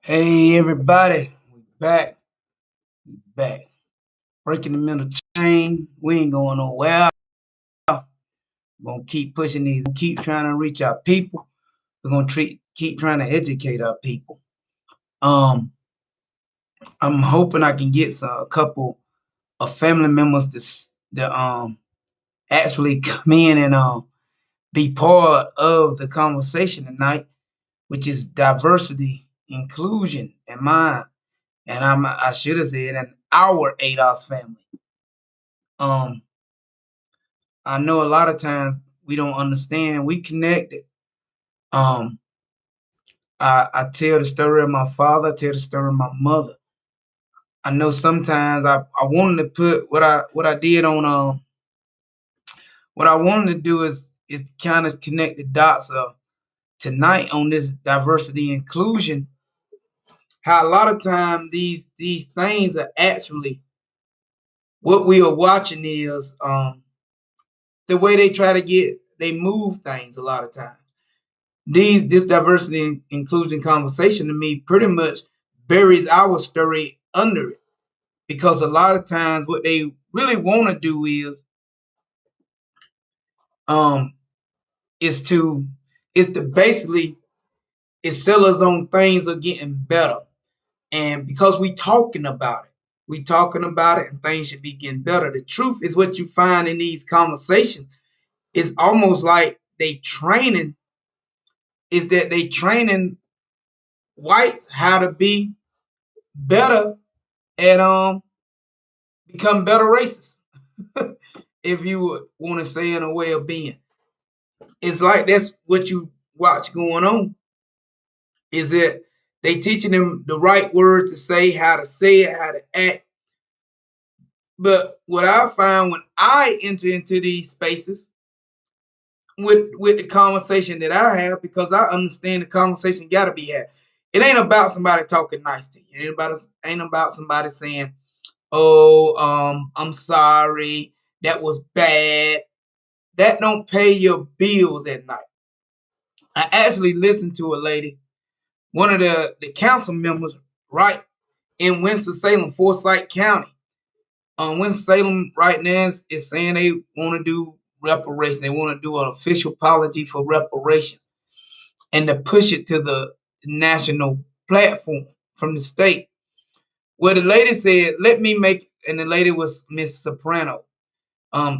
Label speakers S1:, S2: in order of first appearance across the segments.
S1: Hey everybody, we back. Breaking the mental chain. We ain't going nowhere. We're gonna keep pushing these, keep trying to reach our people. We're gonna keep trying to educate our people. Um, I'm hoping I can get a couple of family members to actually come in and be part of the conversation tonight, which is diversity, inclusion, and mine. And I should have said, and our ADOS family. Um, I know a lot of times we don't understand. We connected. Um, I tell the story of my father, I tell the story of my mother. I know sometimes I wanted to put what I did on what I wanted to do is kind of connect the dots of tonight on this diversity inclusion. How a lot of times these things are actually what we are watching is the way they try to they move things a lot of times. This diversity and inclusion conversation to me pretty much buries our story under it, because a lot of times what they really want to do um is to basically is sell us on things are getting better, and because we talking about it and things should be getting better. The truth is what you find in these conversations is almost like they training whites how to be better and become better racists, if you would want to say in a way of being. It's like that's what you watch going on. Is that they teaching them the right words to say, how to say it, how to act. But what I find when I enter into these spaces with the conversation that I have, because I understand the conversation got to be had. It ain't about somebody talking nice to you. It ain't about somebody saying, "Oh, I'm sorry, that was bad." That don't pay your bills at night. I actually listened to a lady, one of the council members, right in Winston-Salem, Forsyth County. Winston-Salem right now is saying they want to do reparations. They want to do an official apology for reparations and to push it to the national platform from the state. Well, the lady said, "Let me make," and the lady was Miss Soprano,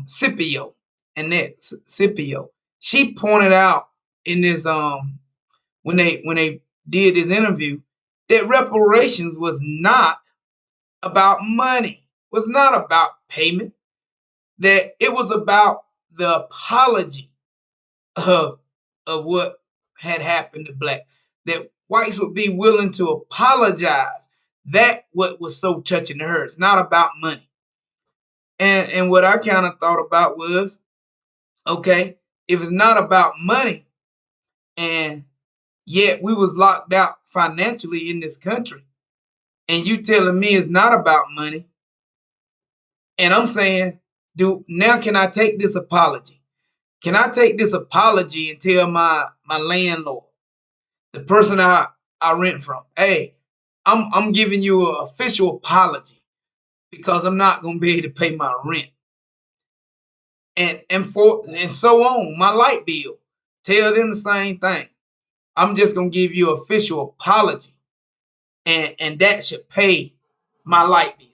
S1: Scipio, Annette Scipio. She pointed out in this when they did this interview that reparations was not about money, was not about payment, that it was about the apology of what had happened to blacks, that whites would be willing to apologize. That what was so touching to her. It's not about money. And what I kind of thought about was, okay, if it's not about money, and yet we was locked out financially in this country, and you telling me it's not about money, and I'm saying, can I take this apology? Can I take this apology and tell my landlord, the person I rent from, hey, I'm giving you an official apology because I'm not gonna be able to pay my rent, and so on. My light bill, tell them the same thing. I'm just gonna give you an official apology, and that should pay my light bill.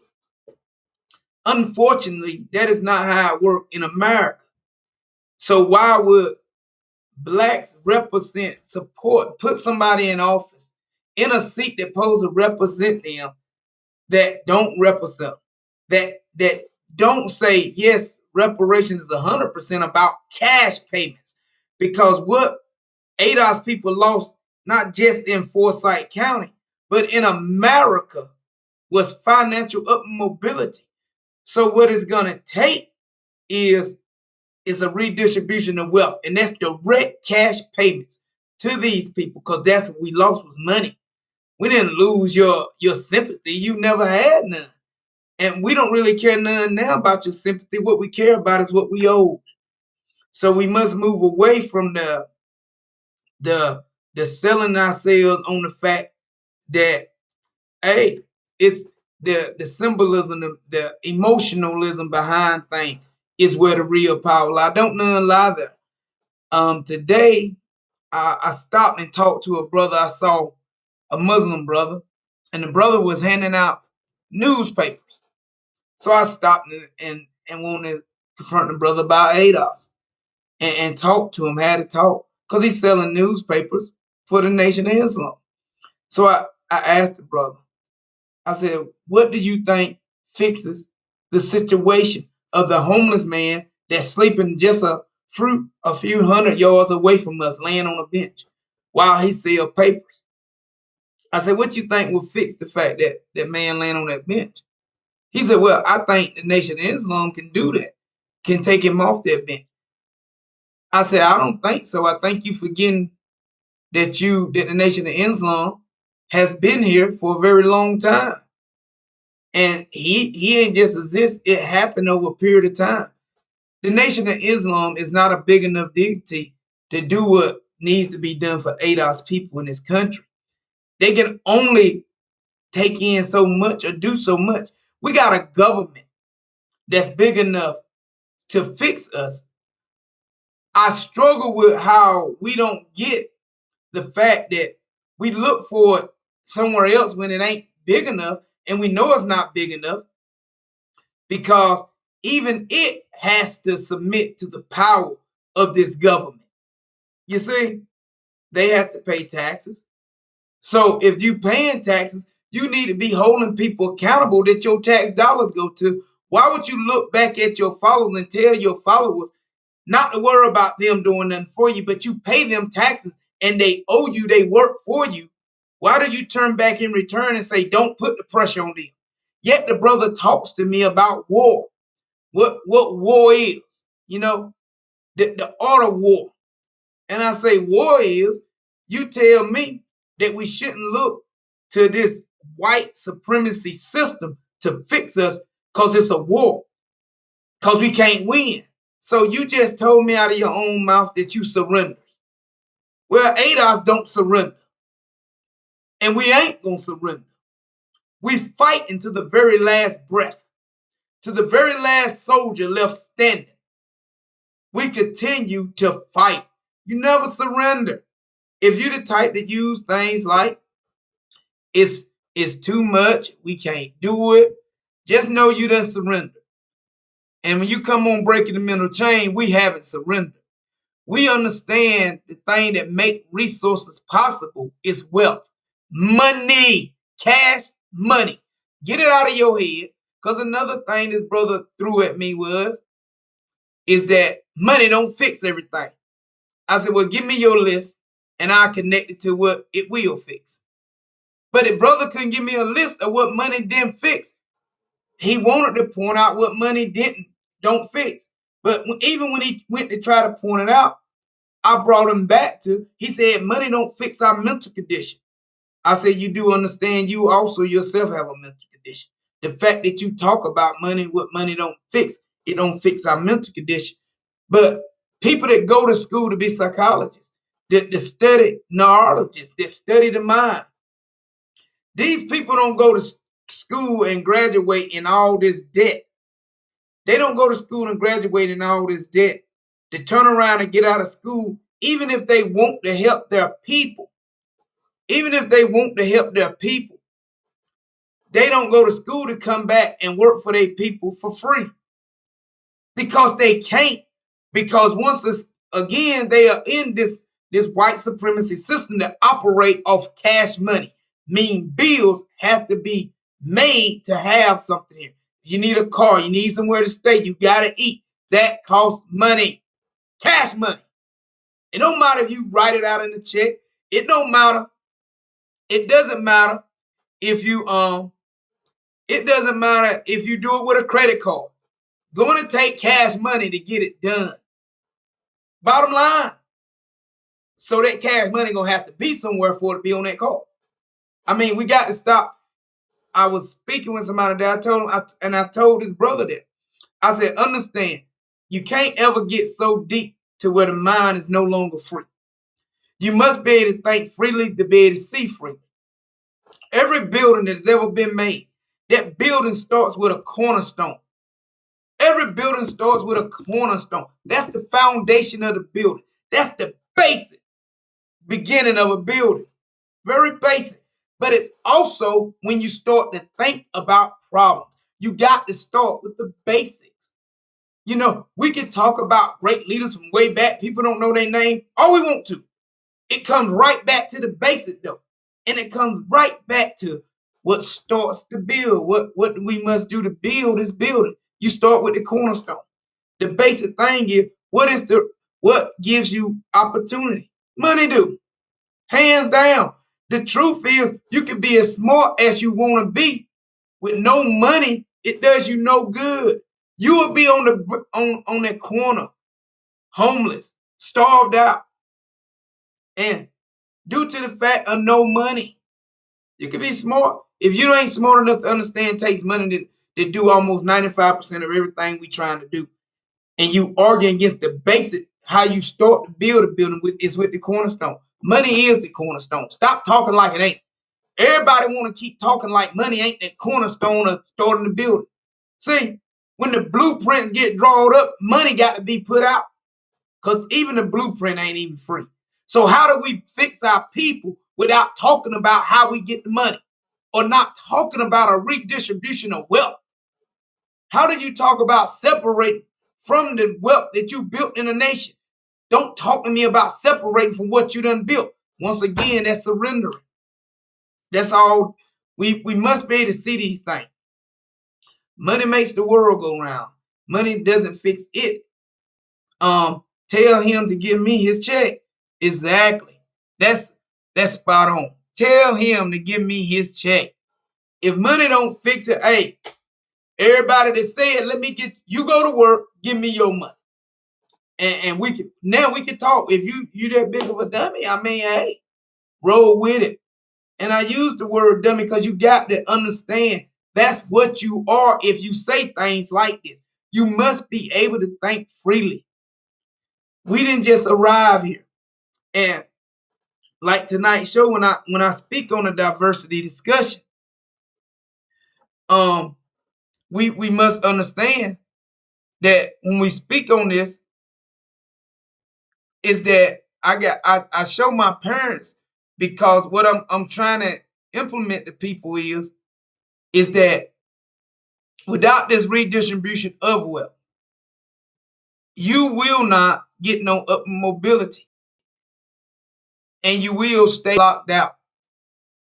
S1: Unfortunately, that is not how it works in America. So why would blacks represent, support, put somebody in office in a seat that supposed to represent them, that don't represent, that don't say yes, reparations is 100% about cash payments, because what ADOS people lost, not just in Forsyth County, but in America, was financial up mobility. So what it's gonna take is a redistribution of wealth, and that's direct cash payments to these people, because that's what we lost was money. We didn't lose your sympathy. You never had none. And we don't really care none now about your sympathy. What we care about is what we owe. So we must move away from the selling ourselves on the fact that, hey, it's the symbolism, the emotionalism behind things is where the real power lie. Don't none lie there. Today I stopped and talked to a brother. I saw a Muslim brother, and the brother was handing out newspapers. So I stopped and wanted to confront the brother about ADOS and talk to him, had to talk, because he's selling newspapers for the Nation of Islam. So I asked the brother, I said, what do you think fixes the situation of the homeless man that's sleeping just a few hundred yards away from us, laying on a bench while he sells papers? I said, what you think will fix the fact that that man laying on that bench? He said, well, I think the Nation of Islam can do that, can take him off that bench. I said, I don't think so. I think you forgetting that the Nation of Islam has been here for a very long time. And he ain't just exist, it happened over a period of time. The Nation of Islam is not a big enough dignity to do what needs to be done for ADOS people in this country. They can only take in so much or do so much. We got a government that's big enough to fix us. I struggle with how we don't get the fact that we look for it somewhere else when it ain't big enough, and we know it's not big enough because even it has to submit to the power of this government. You see, they have to pay taxes. So if you paying taxes, you need to be holding people accountable that your tax dollars go to. Why would you look back at your followers and tell your followers not to worry about them doing nothing for you, but you pay them taxes and they owe you, they work for you? Why do you turn back in return and say, don't put the pressure on them? Yet the brother talks to me about war, what war is, the art of war. And I say, war is, you tell me that we shouldn't look to this white supremacy system to fix us because it's a war, because we can't win. So you just told me out of your own mouth that you surrender. Well, ADOS don't surrender. And we ain't going to surrender. We fight into the very last breath, to the very last soldier left standing. We continue to fight. You never surrender. If you're the type that use things like it's too much, we can't do it, just know you done surrender. And when you come on breaking the mental chain, we haven't surrendered. We understand the thing that make resources possible is wealth, money, cash, money. Get it out of your head, because another thing this brother threw at me is that money don't fix everything. I said, well, give me your list and I'll connect it to what it will fix. But if brother couldn't give me a list of what money didn't fix, he wanted to point out what money don't fix. But even when he went to try to point it out, I brought him back to, he said, money don't fix our mental condition. I said, you do understand you also yourself have a mental condition. The fact that you talk about money, what money don't fix, it don't fix our mental condition. But people that go to school to be psychologists, that study neurologists, that study the mind, these people don't go to school and graduate in all this debt. They don't go to school and graduate in all this debt to turn around and get out of school, even if they want to help their people. Even if they want to help their people, they don't go to school to come back and work for their people for free. Because they can't. Because again, they are in this white supremacy system that operate off cash money. Mean bills have to be made to have something here. You need a car, you need somewhere to stay, you gotta eat. That costs money. Cash money. It don't matter if you write it out in a check. It don't matter. It doesn't matter if you it doesn't matter if you do it with a credit card. Going to take cash money to get it done. Bottom line. So that cash money gonna have to be somewhere for it to be on that card. I mean, we got to stop. I was speaking with somebody that I told his brother that. I said, understand, you can't ever get so deep to where the mind is no longer free. You must be able to think freely to be able to see freely. Every building that's ever been made, that building starts with a cornerstone. Every building starts with a cornerstone. That's the foundation of the building. That's the basic beginning of a building. Very basic. But it's also when you start to think about problems. You got to start with the basics. You know, we can talk about great leaders from way back. People don't know their name. All we want to. It comes right back to the basic though. And it comes right back to what starts to build. What we must do to build this building. You start with the cornerstone. The basic thing is what gives you opportunity? Money do. Hands down. The truth is you can be as smart as you want to be. With no money, it does you no good. You will be on that corner, homeless, starved out, and due to the fact of no money. You can be smart. If you ain't smart enough to understand it takes money to do almost 95% of everything we trying to do, and you argue against the basic, how you start to build a building is with the cornerstone. Money is the cornerstone. Stop talking like it ain't. Everybody want to keep talking like money ain't the cornerstone of starting the building. See, when the blueprints get drawn up, money got to be put out. Because even the blueprint ain't even free. So how do we fix our people without talking about how we get the money or not talking about a redistribution of wealth? How do you talk about separating from the wealth that you built in a nation? Don't talk to me about separating from what you done built. Once again, that's surrendering. That's all. We must be able to see these things. Money makes the world go round. Money doesn't fix it. Tell him to give me his check. Exactly. That's spot on. Tell him to give me his check. If money don't fix it, hey, everybody that said, let me get you go to work, give me your money. And we can talk. If you that big of a dummy, I mean, hey, roll with it. And I use the word dummy because you got to understand that's what you are if you say things like this. You must be able to think freely. We didn't just arrive here. And like tonight's show, when I speak on a diversity discussion, we must understand that when we speak on this, is that I show my parents, because what I'm trying to implement to people is that without this redistribution of wealth, you will not get no up mobility, and you will stay locked out.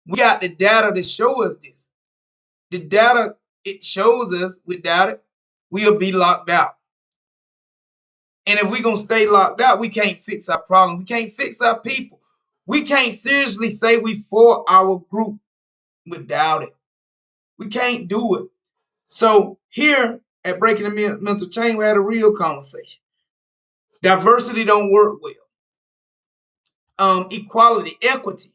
S1: We got the data to show us this. The data, it shows us without it, we'll be locked out. And if we're going to stay locked out, we can't fix our problems. We can't fix our people. We can't seriously say we for our group without it. We can't do it. So here at Breaking the Mental Chain, we had a real conversation. Diversity don't work well. Equality, equity.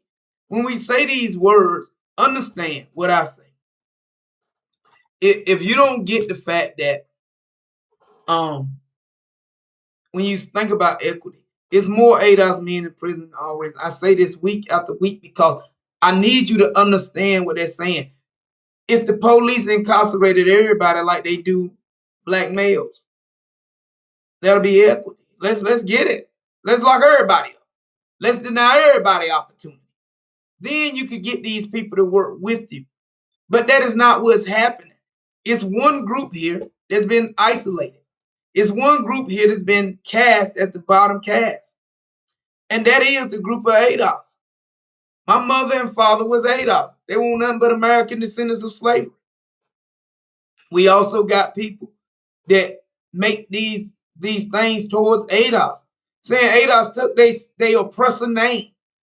S1: When we say these words, understand what I say. If you don't get the fact that when you think about equity, it's more ADOS men in prison always. I say this week after week because I need you to understand what they're saying. If the police incarcerated everybody like they do black males, that'll be equity. Let's get it. Let's lock everybody up. Let's deny everybody opportunity. Then you could get these people to work with you. But that is not what's happening. It's one group here that's been isolated. It's one group here that's been cast at the bottom cast. And that is the group of ADOS. My mother and father was ADOS. They weren't nothing but American descendants of slavery. We also got people that make these things towards ADOS, saying ADOS took they oppressor name.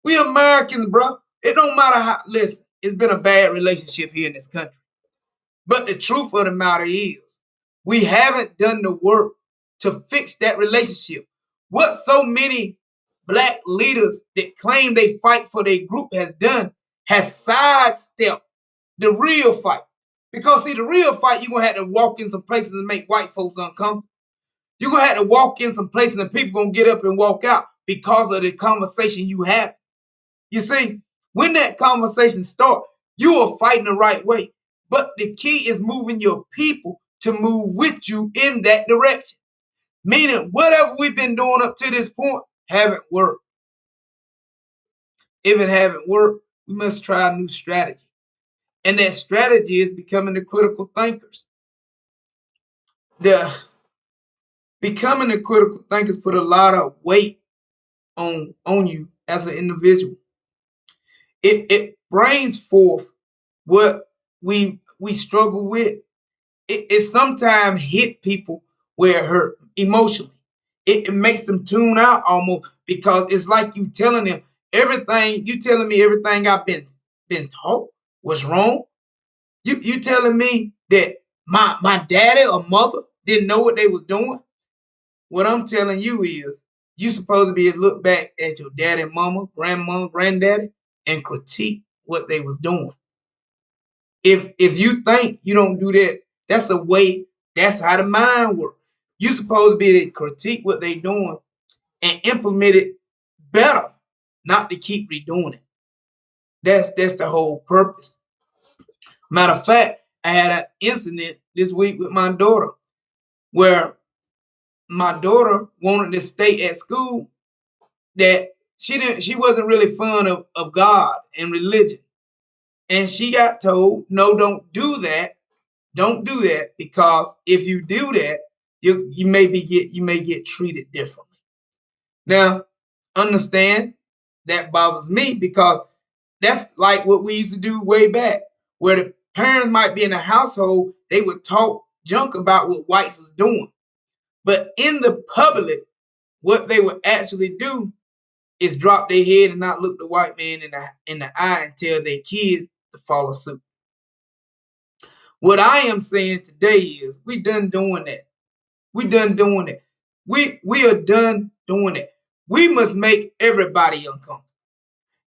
S1: We Americans, bro. It don't matter how. Listen, it's been a bad relationship here in this country. But the truth of the matter is, we haven't done the work to fix that relationship. What so many black leaders that claim they fight for their group has done has sidestepped the real fight. Because see, the real fight, you're gonna have to walk in some places and make white folks uncomfortable. You're gonna have to walk in some places and people gonna get up and walk out because of the conversation you have. You see, when that conversation starts, You are fighting the right way. But the key is moving your people to move with you in that direction. Meaning, whatever we've been doing up to this point haven't worked. If it haven't worked, we must try a new strategy. And that strategy is becoming the critical thinkers. The becoming the critical thinkers put a lot of weight on you as an individual. It brings forth what we struggle with. It sometimes hit people where it hurt emotionally. It makes them tune out almost, because it's like you telling them everything. You telling me everything I've been taught was wrong. You telling me that my daddy or mother didn't know what they was doing. What I'm telling you is, you supposed to be able to look back at your daddy, mama, grandma, granddaddy, and critique what they was doing. If you think you don't do that, that's a way. That's how the mind works. You supposed to be able to critique what they doing and implement it better, not to keep redoing it. That's the whole purpose. Matter of fact, I had an incident this week with my daughter where my daughter wanted to stay at school, that she wasn't really fond of God and religion. And she got told, no, don't do that. Don't do that, because if you do that, you may get treated differently. Now, understand that bothers me, because that's like what we used to do way back, where the parents might be in a household, they would talk junk about what whites was doing. But in the public, what they would actually do is drop their head and not look the white man in the eye and tell their kids to follow suit. What I am saying today is, we done doing that. We done doing it. We are done doing it. We must make everybody uncomfortable,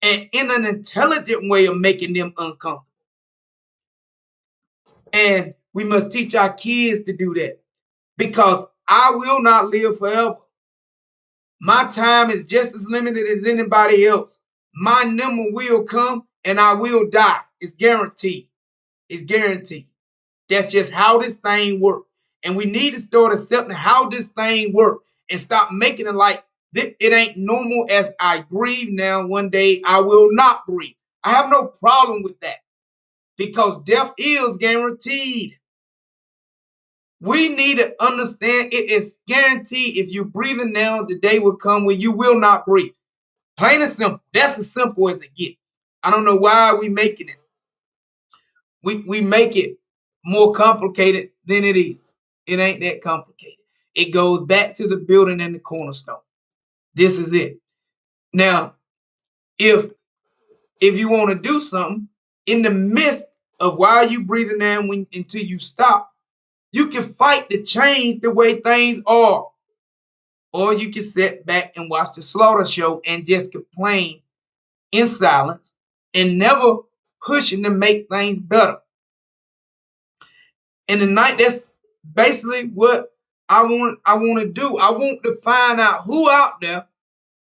S1: and in an intelligent way of making them uncomfortable. And we must teach our kids to do that, because I will not live forever. My time is just as limited as anybody else. My number will come and I will die. It's guaranteed. It's guaranteed. That's just how this thing works. And we need to start accepting how this thing works and stop making it like it ain't normal. As I breathe now, one day I will not breathe. I have no problem with that, because death is guaranteed. We need to understand it is guaranteed. If you're breathing now, the day will come when you will not breathe. Plain and simple. That's as simple as it gets. I don't know why we making it. We make it more complicated than it is. It ain't that complicated. It goes back to the building and the cornerstone. This is it. Now, if you want to do something in the midst of while you breathing down until you stop, you can fight to change the way things are. Or you can sit back and watch the slaughter show and just complain in silence and never pushing to make things better. And tonight, that's basically what I want to do. I want to find out who out there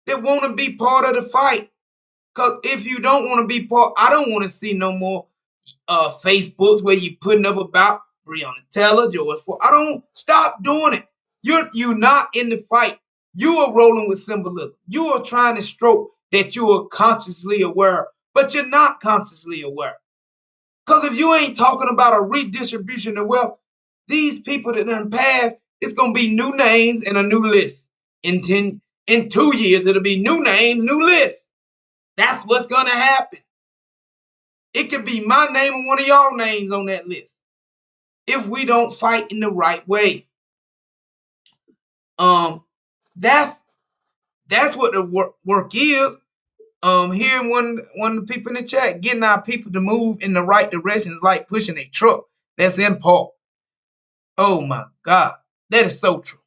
S1: that want to be part of the fight. Because if you don't want to be part, I don't want to see no more Facebooks where you putting up about Breonna Taylor, George Floyd. I don't, stop doing it. You're not in the fight. You are rolling with symbolism. You are trying to stroke that you are consciously aware, but you're not consciously aware. Because if you ain't talking about a redistribution of wealth, these people that done passed, it's gonna be new names and a new list. In 2 years, it'll be new names, new lists. That's what's gonna happen. It could be my name and one of y'all names on that list if we don't fight in the right way. That's what the work is. Hearing one of the people in the chat, getting our people to move in the right direction is like pushing a truck that's in park. Oh my God, that is so true.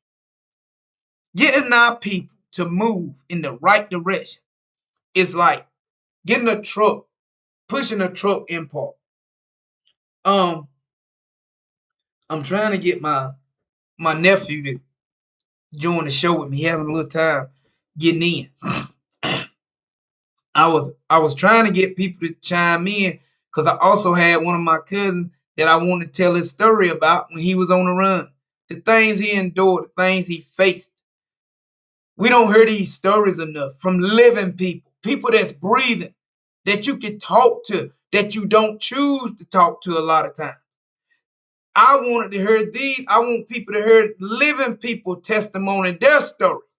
S1: Getting our people to move in the right direction is like getting a truck, pushing a truck in park. I'm trying to get my nephew to join the show with me, having a little time getting in. I was trying to get people to chime in because I also had one of my cousins that I wanted to tell his story about when he was on the run. The things he endured, the things he faced. We don't hear these stories enough from living people, people that's breathing, that you can talk to, that you don't choose to talk to a lot of times. I wanted to hear these. I want people to hear living people testimony, their stories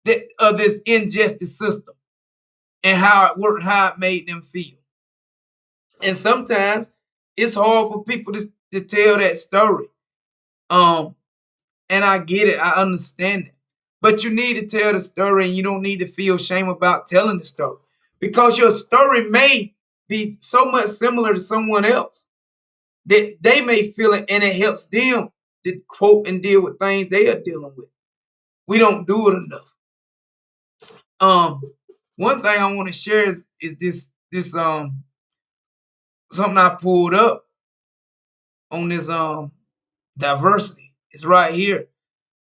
S1: that, of this injustice system and how it worked, how it made them feel. And sometimes it's hard for people to tell that story. Um, and I get it, I understand it. But you need to tell the story, and you don't need to feel shame about telling the story. Because your story may be so much similar to someone else that they may feel it, and it helps them to cope and deal with things they are dealing with. We don't do it enough. Um, One thing I want to share is this something I pulled up on this diversity. It's right here.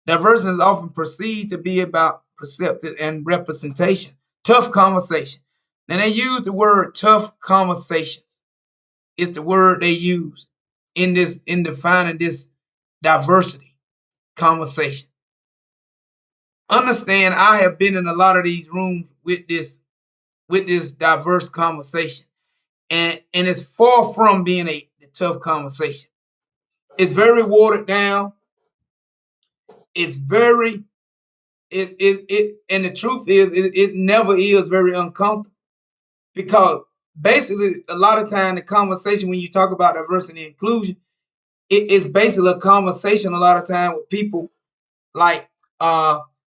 S1: Diversity is often perceived to be about perception and representation. Tough conversation. And they use the word tough conversations. It's the word they use in defining this diversity conversation. Understand, I have been in a lot of these rooms with this diverse conversation. And it's far from being a tough conversation. It's very watered down. It's very and the truth is it never is very uncomfortable, because basically a lot of time the conversation when you talk about diversity and inclusion, it is basically a conversation a lot of time with people like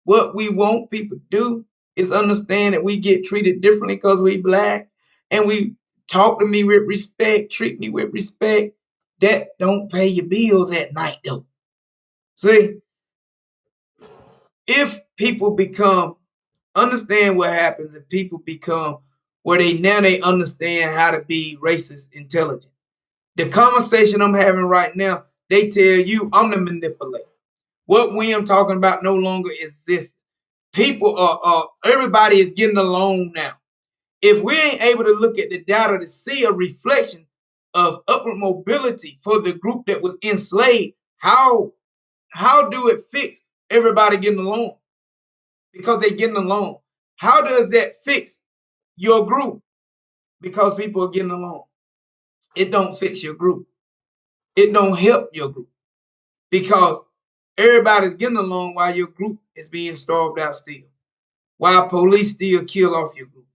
S1: what we want people to do is understand that we get treated differently because we black, and we talk to me with respect, treat me with respect. That don't pay your bills at night though. See, if people become understand what happens if people become where they understand how to be racist intelligent. The conversation I'm having right now, they tell you I'm the manipulator. What we am talking about no longer exists. People are everybody is getting along now. If we ain't able to look at the data to see a reflection of upward mobility for the group that was enslaved, how do it fix everybody getting along? Because they're getting along. How does that fix your group? Because people are getting along. It don't fix your group. It don't help your group, because everybody's getting along while your group is being starved out still, while police still kill off your group,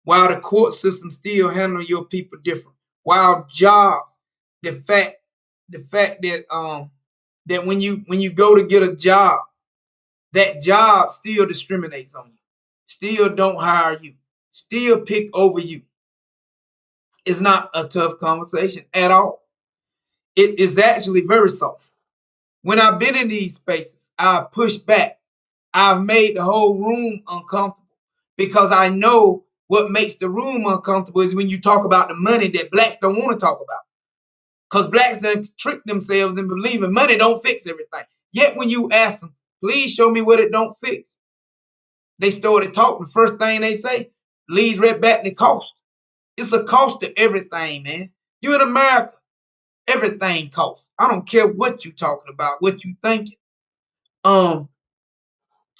S1: while the court system still handle your people different, while jobs, the fact that when you go to get a job, that job still discriminates on you, still don't hire you, still pick over you. It's not a tough conversation at all. It is actually very soft. When I've been in these spaces, I've pushed back. I've made the whole room uncomfortable, because I know what makes the room uncomfortable is when you talk about the money that blacks don't want to talk about. Because blacks done trick themselves in believing money don't fix everything. Yet when you ask them, please show me what it don't fix, they started talking. The first thing they say leads right back to cost. It's a cost to everything, man. You in America, everything costs. I don't care what you talking about, what you thinking.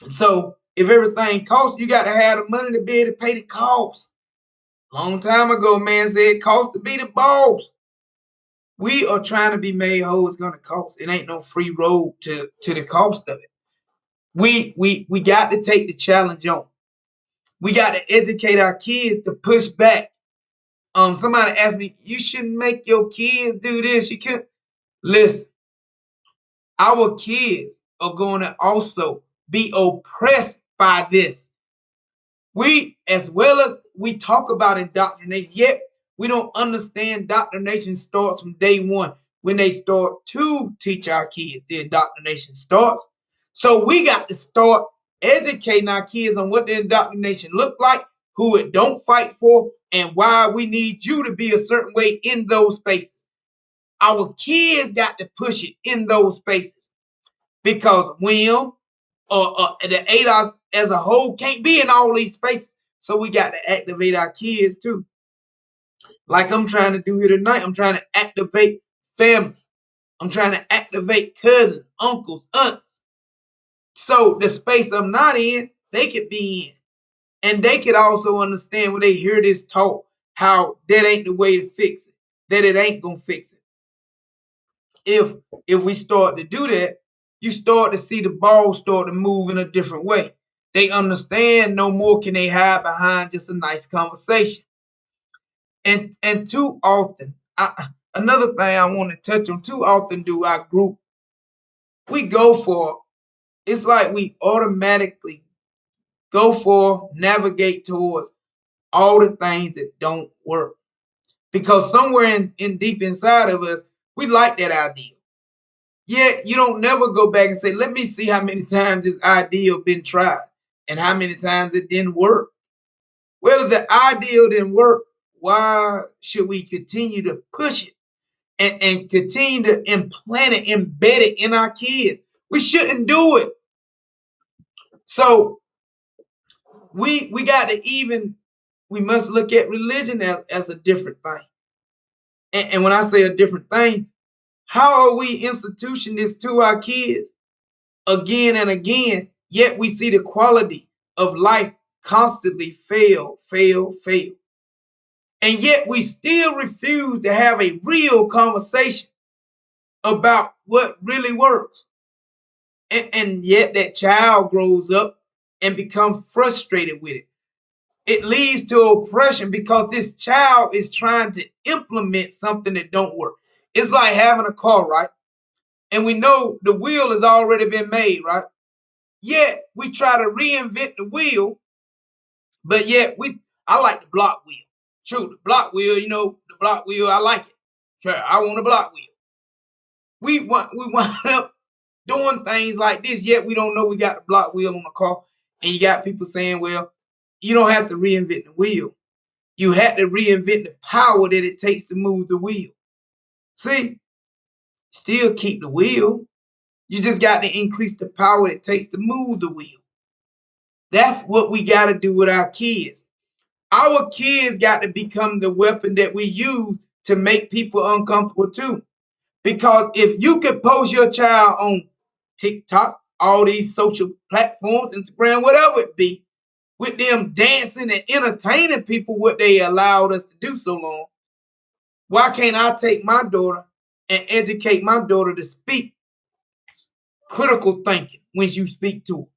S1: So if everything costs, you got to have the money to be able to pay the cost. Long time ago, man said it costs to be the boss. We are trying to be made whole. It's gonna cost. It ain't no free road to the cost of it. We got to take the challenge on. We got to educate our kids to push back. Somebody asked me, you shouldn't make your kids do this. You can't listen. Our kids are going to also be oppressed by this. We, as well as we talk about indoctrination, yet we don't understand indoctrination starts from day one. When they start to teach our kids, the indoctrination starts. So we got to start educating our kids on what the indoctrination look like, who it don't fight for, and why we need you to be a certain way in those spaces. Our kids got to push it in those spaces, because William or the ADOS as a whole can't be in all these spaces. So we got to activate our kids too. Like I'm trying to do here tonight. I'm trying to activate family. I'm trying to activate cousins, uncles, aunts. So the space I'm not in, they could be in. And they could also understand when they hear this talk, how that ain't the way to fix it, that it ain't gonna fix it. If we start to do that, you start to see the ball start to move in a different way. They understand no more can they hide behind just a nice conversation. And too often, another thing I want to touch on, too often do our group, we go for, it's like we automatically go for, navigate towards all the things that don't work. Because somewhere in deep inside of us, we like that idea. Yet you don't never go back and say, let me see how many times this ideal been tried and how many times it didn't work. Well, if the ideal didn't work, why should we continue to push it and continue to implant it, embed it in our kids? We shouldn't do it. So we got to we must look at religion as a different thing. And when I say a different thing, how are we instituting this to our kids again and again, yet we see the quality of life constantly fail. And yet we still refuse to have a real conversation about what really works. And yet that child grows up and becomes frustrated with it. It leads to oppression because this child is trying to implement something that don't work. It's like having a car, right? And we know the wheel has already been made, right? Yet we try to reinvent the wheel, but yet I like the block wheel. True, the block wheel, the block wheel, I like it. Sure, I want a block wheel. We wind up doing things like this, yet we don't know we got the block wheel on the car. And you got people saying, well, you don't have to reinvent the wheel. You had to reinvent the power that it takes to move the wheel. See, still keep the wheel. You just got to increase the power it takes to move the wheel. That's what we got to do with our kids. Our kids got to become the weapon that we use to make people uncomfortable too. Because if you could post your child on TikTok, all these social platforms, Instagram, whatever it be, with them dancing and entertaining people what they allowed us to do so long, why can't I take my daughter and educate my daughter to speak critical thinking when you speak to her?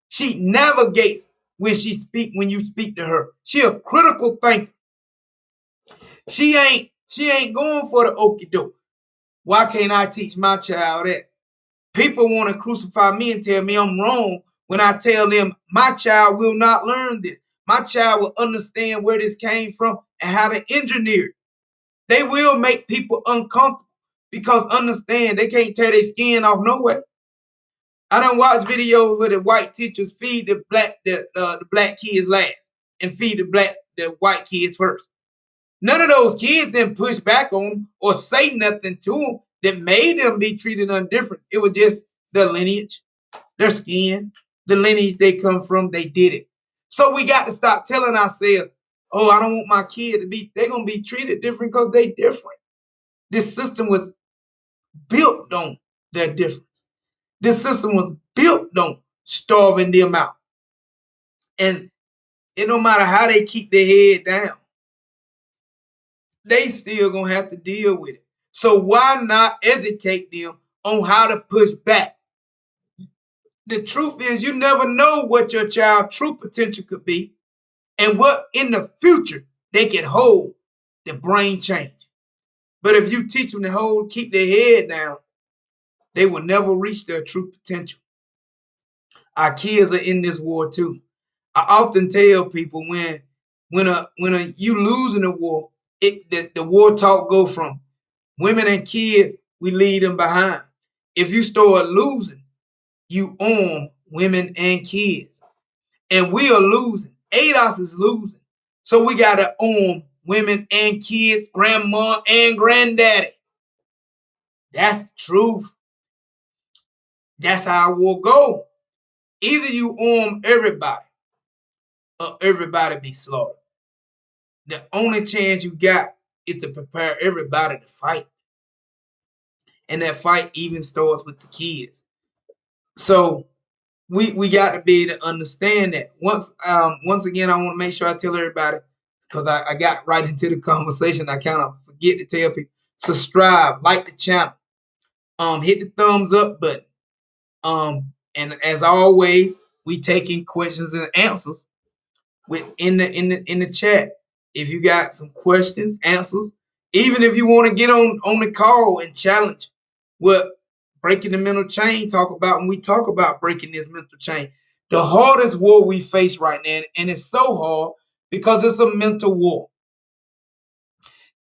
S1: She navigates when you speak to her. She a critical thinker. She ain't going for the okie doke. Why can't I teach my child that? People want to crucify me and tell me I'm wrong when I tell them my child will not learn this. My child will understand where this came from and how to engineer it. They will make people uncomfortable because understand they can't tear their skin off no way. I done watched videos where the white teachers feed the black kids last and feed the white kids first. None of those kids then push back on them or say nothing to them that made them be treated undifferent. It was just their lineage, their skin, the lineage they come from, they did it. So we got to stop telling ourselves, oh, I don't want my kid to be, they're going to be treated different because they different. This system was built on their difference. This system was built on starving them out. And it don't matter how they keep their head down, they still gonna have to deal with it. So why not educate them on how to push back? The truth is you never know what your child's true potential could be and what in the future they can hold the brain change. But if you teach them to keep their head down, they will never reach their true potential. Our kids are in this war too. I often tell people when you losing a war, the war talk go from women and kids, we leave them behind. If you start losing, you arm women and kids. And we are losing. ADOS is losing. So we got to arm women and kids, grandma and granddaddy. That's the truth. That's how it will go. Either you arm everybody or everybody be slaughtered. The only chance you got is to prepare everybody to fight. And that fight even starts with the kids. So we got to be able to understand that. Once again, I want to make sure I tell everybody, because I got right into the conversation. I kind of forget to tell people, subscribe, like the channel, hit the thumbs up button. And as always, we taking questions and answers in the chat. If you got some questions, answers, even if you want to get on the call and challenge what breaking the mental chain talk about, when we talk about breaking this mental chain, the hardest war we face right now, and it's so hard because it's a mental war,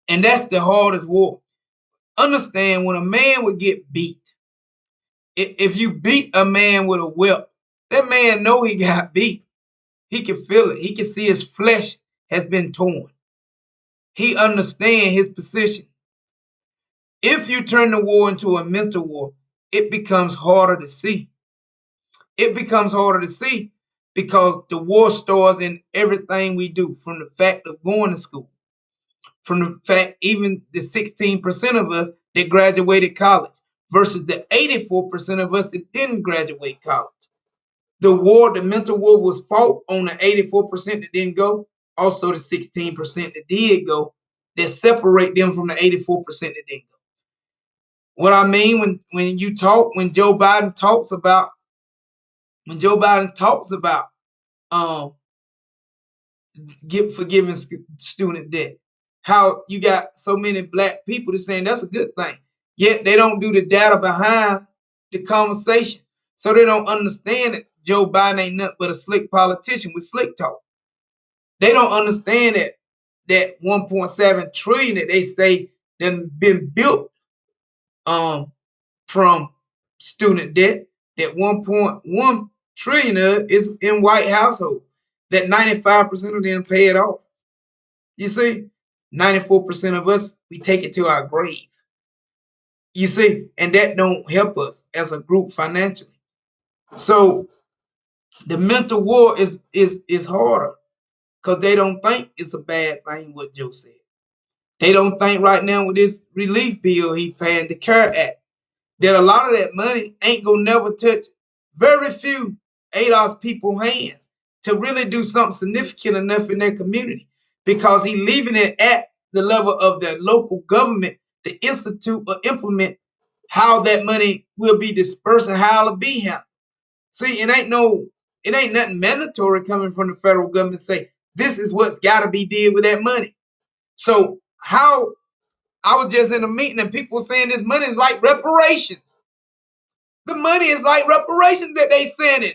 S1: and that's the hardest war. Understand, when a man would get beat, if you beat a man with a whip, that man know he got beat. He can feel it. He can see his flesh has been torn. He understand his position. If you turn the war into a mental war, it becomes harder to see. It becomes harder to see because the war starts in everything we do, from the fact of going to school, from the fact even the 16% of us that graduated college versus the 84% of us that didn't graduate college. The mental war was fought on the 84% that didn't go, also the 16% that did go, that separate them from the 84% that didn't go. What I mean, when Joe Biden talks about forgiving student debt, how you got so many black people that saying that's a good thing, yet they don't do the data behind the conversation, so they don't understand that Joe Biden ain't nothing but a slick politician with slick talk. They don't understand that 1.7 trillion that they say that been built from student debt, that 1.1 trillion is in white households, that 95% of them pay it off. You see, 94% of us, we take it to our grave. You see, and that don't help us as a group financially. So the mental war is harder because they don't think it's a bad thing, what Joe said. They don't think right now with this relief bill he passed, the CARE Act, that a lot of that money ain't gonna never touch very few ADOS people hands to really do something significant enough in their community, because he leaving it at the level of the local government to institute or implement how that money will be dispersed and how it'll be handled. See, it ain't nothing mandatory coming from the federal government say this is what's got to be did with that money. So how I was just in a meeting and people were saying this money is like reparations. The money is like reparations that they sending.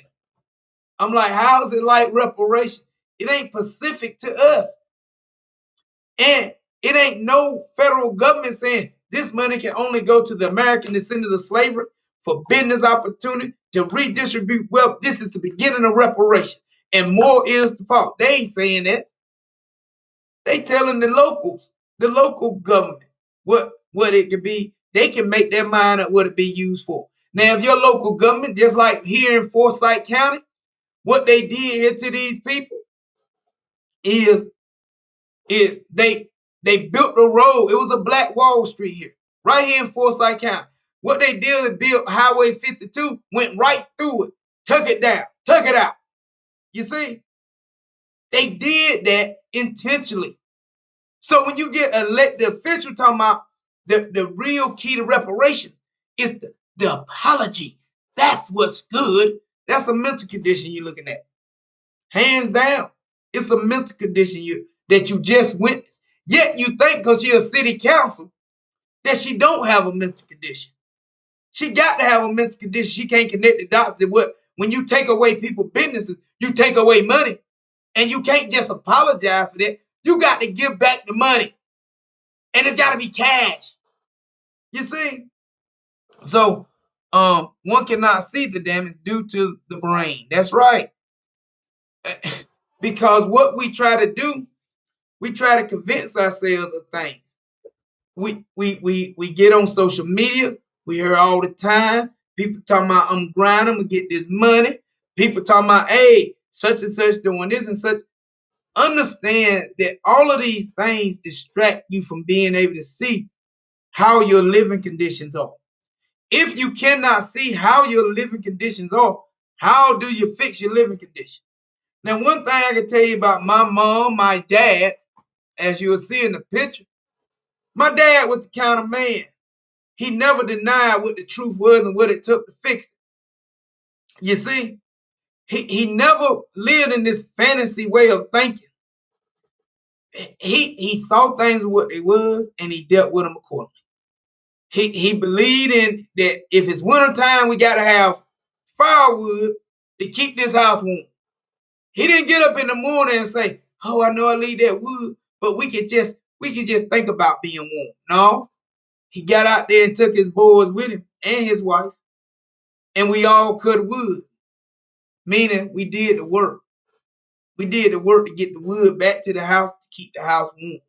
S1: I'm like, how is it like reparations? It ain't specific to us. And it ain't no federal government saying this money can only go to the American descendants of slavery for business opportunity to redistribute wealth. This is the beginning of reparation, and more is to follow. They ain't saying that. They telling the locals, the local government, what it could be. They can make their mind up what it be used for. Now, if your local government, just like here in Forsyth County, what they did here to these people is they built a road. It was a Black Wall Street here, right here in Forsyth County. What they did is built Highway 52, went right through it, took it down, took it out. You see? They did that intentionally. So when you get elected official talking about the real key to reparation is the apology. That's what's good. That's a mental condition you're looking at. Hands down. It's a mental condition that you just witnessed. Yet you think because you're a city council that she don't have a mental condition. She got to have a mental condition. She can't connect the dots that when you take away people's businesses, you take away money. And you can't just apologize for that. You got to give back the money. And it's got to be cash. You see? So one cannot see the damage due to the brain. That's right. Because what we try to do, we try to convince ourselves of things. We get on social media. We hear all the time people talking about I'm grinding to get this money. People talking about, hey, such and such doing this and such. understand that all of these things distract you from being able to see how your living conditions are. If you cannot see how your living conditions are, how do you fix your living condition? Now, one thing I can tell you about my mom, my dad, as you will see in the picture, my dad was the kind of man. He never denied what the truth was and what it took to fix it. You see, he never lived in this fantasy way of thinking. He saw things what they was and he dealt with them accordingly. He believed in that if it's wintertime, we gotta have firewood to keep this house warm. He didn't get up in the morning and say, "Oh, I know I need that wood, but we can just think about being warm." No, he got out there and took his boys with him and his wife, and we all cut wood. Meaning we did the work. We did the work to get the wood back to the house to keep the house warm.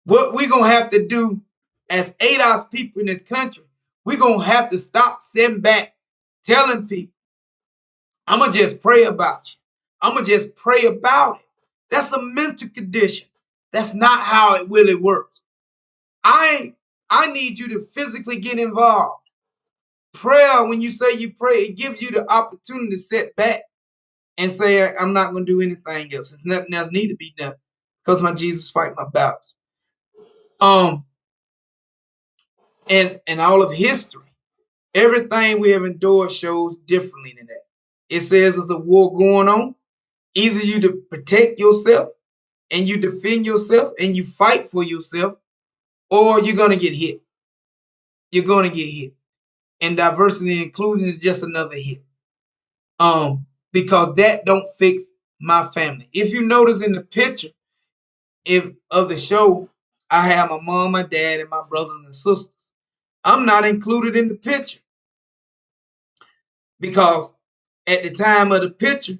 S1: What we're gonna have to do as ADOS people in this country, we're gonna have to stop sitting back telling people, I'm gonna just pray about you. I'm gonna just pray about it. That's a mental condition. That's not how it really works. I need you to physically get involved. Prayer, when you say you pray, it gives you the opportunity to sit back and say, I'm not going to do anything else. There's nothing else need to be done because my Jesus fight my battles. And all of history, everything we have endured shows differently than that. It says there's a war going on. Either you to protect yourself and you defend yourself and you fight for yourself, or you're going to get hit. You're going to get hit. And diversity and inclusion is just another hit. Because that don't fix my family. If you notice in the picture of the show, I have my mom, my dad, and my brothers and sisters. I'm not included in the picture because at the time of the picture,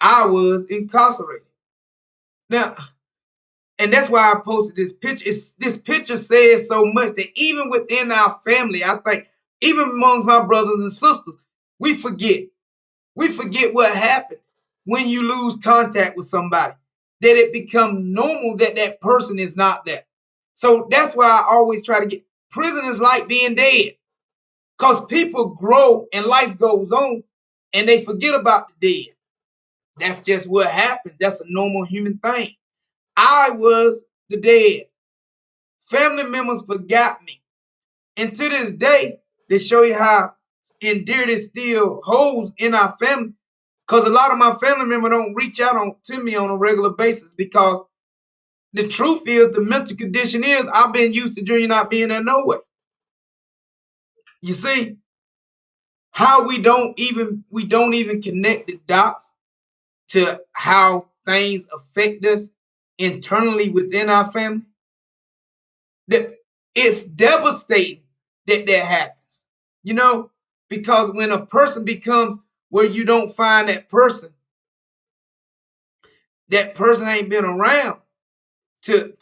S1: I was incarcerated. Now, and that's why I posted this picture. This picture says so much that even within our family, I think, even amongst my brothers and sisters, we forget. We forget what happened when you lose contact with somebody, that it becomes normal that that person is not there. So that's why I always try to get prison is like being dead because people grow and life goes on and they forget about the dead. That's just what happens. That's a normal human thing. I was the dead. Family members forgot me. And to this day, they show you how endeared it still holds in our family. Because a lot of my family members don't reach out to me on a regular basis because the truth is the mental condition is I've been used to Junior not being there no way. You see how we don't even connect the dots to how things affect us internally within our family. That it's devastating that happens. You know, because when a person becomes where you don't find that person ain't been around to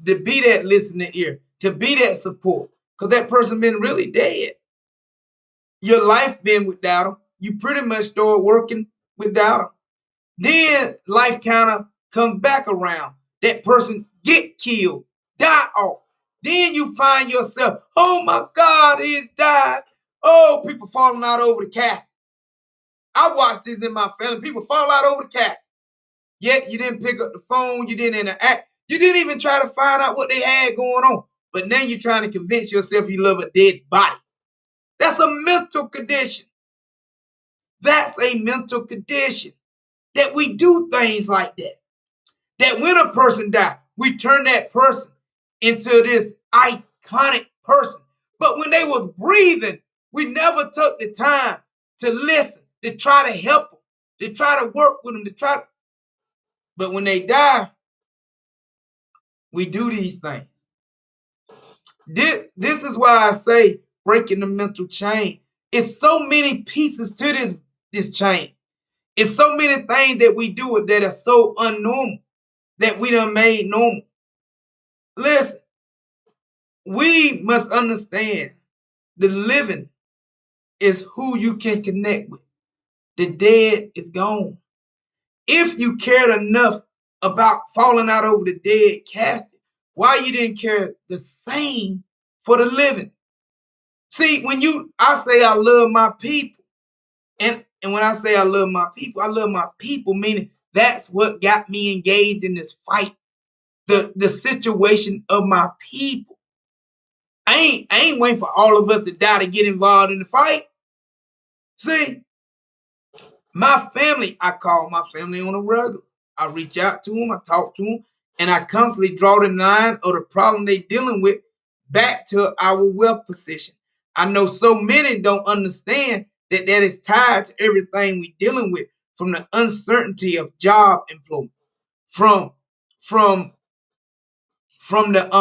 S1: be that listening ear, to be that support, because that person been really dead. Your life been without them. You pretty much start working without them. Then life kind of comes back around. That person get killed, die off. Then you find yourself, oh my God, he's died. Oh, people falling out over the casket. I watched this in my family. People fall out over the casket. Yet you didn't pick up the phone. You didn't interact. You didn't even try to find out what they had going on. But now you're trying to convince yourself you love a dead body. That's a mental condition. That's a mental condition that we do things like that. That when a person dies, we turn that person into this iconic person. But when they was breathing, we never took the time to listen, to try to help them, to try to work with them, But when they die, we do these things. This is why I say breaking the mental chain. It's so many pieces to this chain. It's so many things that we do that are so unnormal that we done made normal. Listen, we must understand the living is who you can connect with. The dead is gone. If you cared enough about falling out over the dead casket, why you didn't care the same for the living? See, I say I love my people, and when I say I love my people, meaning that's what got me engaged in this fight. The situation of my people. I ain't waiting for all of us to die to get involved in the fight. See, my family, I call my family on a regular. I reach out to them, I talk to them, and I constantly draw the line of the problem they dealing with back to our wealth position. I know so many don't understand that is tied to everything we dealing with, from the uncertainty of job employment, from from from the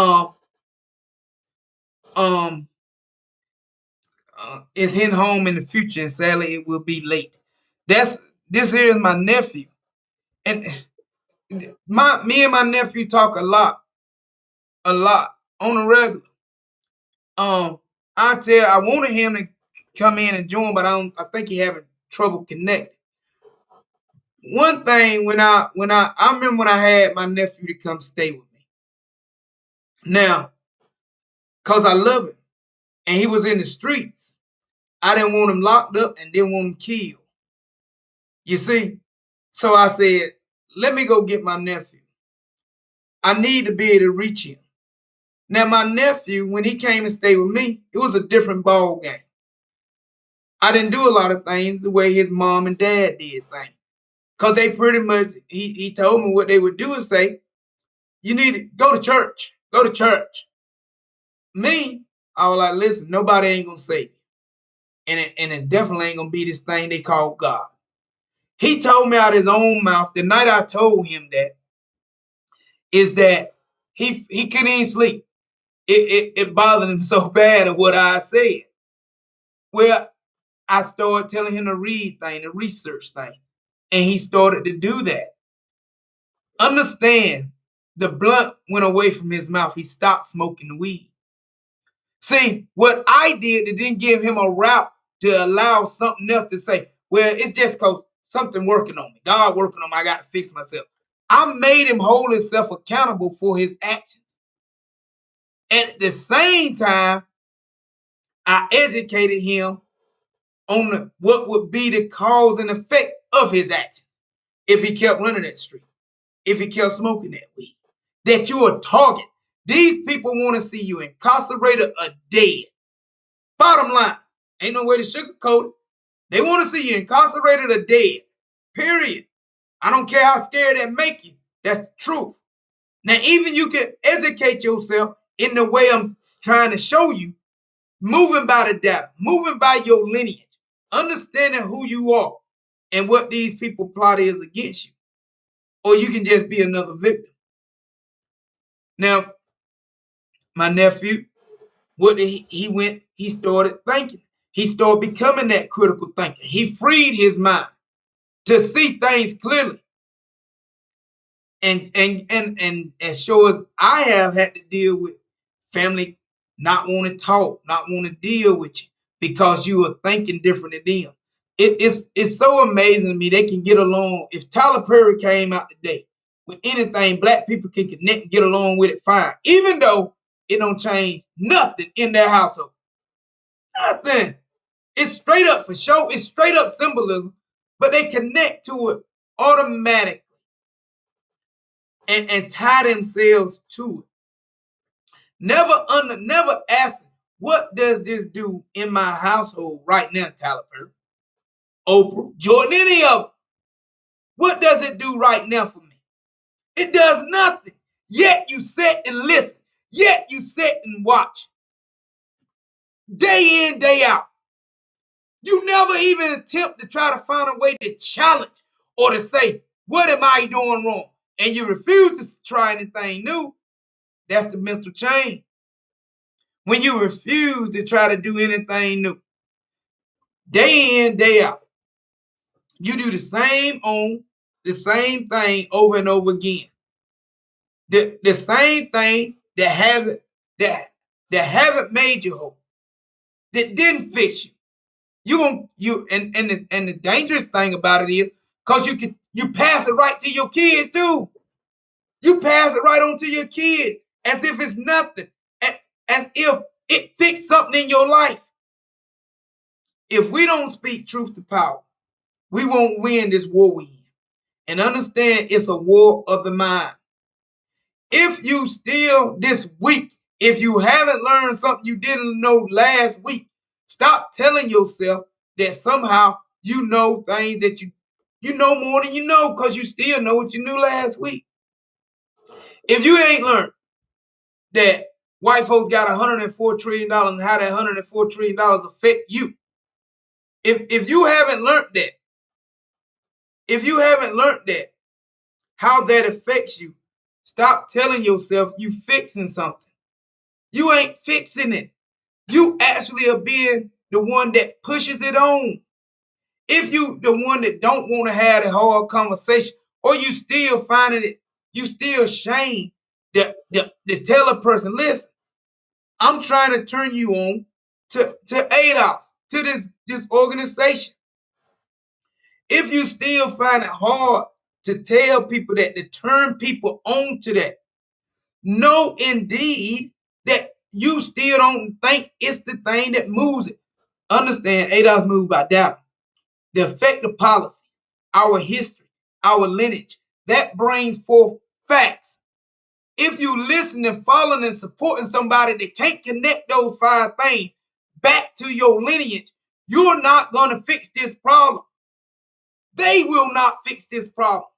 S1: um is hitting home in the future, and sadly it will be late. This here is my nephew, and me and my nephew talk a lot on a regular. I wanted him to come in and join, but I think he having trouble connecting. One thing I remember when I had my nephew to come stay with me. Now, cause I love him, and he was in the streets. I didn't want him locked up and didn't want him killed. You see, so I said, let me go get my nephew. I need to be able to reach him. Now, my nephew, when he came and stayed with me, it was a different ball game. I didn't do a lot of things the way his mom and dad did things. Because they pretty much, he told me what they would do is say, you need to go to church. Go to church. Me, I was like, listen, nobody ain't going to save you. And it definitely ain't going to be this thing they call God. He told me out of his own mouth the night I told him that, is that he couldn't even sleep. It bothered him so bad of what I said. Well, I started telling him to read thing, to research thing, and he started to do that. Understand, the blunt went away from his mouth. He stopped smoking the weed. See, what I did, it didn't give him a route to allow something else to say, well, it's just because something working on me. God working on me. I got to fix myself. I made him hold himself accountable for his actions. And at the same time, I educated him on what would be the cause and effect of his actions if he kept running that street, if he kept smoking that weed, that you're a target. These people want to see you incarcerated or dead. Bottom line, ain't no way to sugarcoat it. They want to see you incarcerated or dead. Period. I don't care how scared that make you. That's the truth. Now, even you can educate yourself in the way I'm trying to show you, moving by the data, moving by your lineage, understanding who you are and what these people plot is against you. Or you can just be another victim. Now, my nephew, he started thinking. He started becoming that critical thinker. He freed his mind to see things clearly. And as sure as I have had to deal with family not want to talk, not want to deal with you because you are thinking different than them. It's so amazing to me they can get along. If Tyler Perry came out today with anything, black people can connect and get along with it fine, even though it don't change nothing in their household. Nothing. It's straight up for show. It's straight up symbolism, but they connect to it automatically and tie themselves to it. Never ask, what does this do in my household right now, Tyler Perry, Oprah, Jordan, any of them? What does it do right now for me? It does nothing. Yet you sit and listen. Yet you sit and watch. Day in, day out. You never even attempt to try to find a way to challenge or to say, what am I doing wrong? And you refuse to try anything new. That's the mental change. When you refuse to try to do anything new, day in, day out, you do the same thing over and over again. The same thing that haven't made you whole, that didn't fit you. And the dangerous thing about it is, because you pass it right to your kids too. You pass it right on to your kids as if it's nothing, as if it fixed something in your life. If we don't speak truth to power, we won't win this war we in. And understand it's a war of the mind. If you still this week, if you haven't learned something you didn't know last week, stop telling yourself that somehow you know things that you know more than you know, because you still know what you knew last week. If you ain't learned that white folks got $104 trillion and how that $104 trillion affect you, if you haven't learned that, how that affects you, stop telling yourself you fixing something. You ain't fixing it. You actually are being the one that pushes it on. If you the one that don't want to have the hard conversation, or you still finding it, you still shame to tell a person, listen, I'm trying to turn you on to ADOS, to this organization. If you still find it hard to tell people that, to turn people on to that, know indeed that you still don't think it's the thing that moves it. Understand, ADOS moved by data. The effect of policies, our history, our lineage, that brings forth facts. If you listen and following and supporting somebody that can't connect those 5 things back to your lineage, you're not going to fix this problem. They will not fix this problem.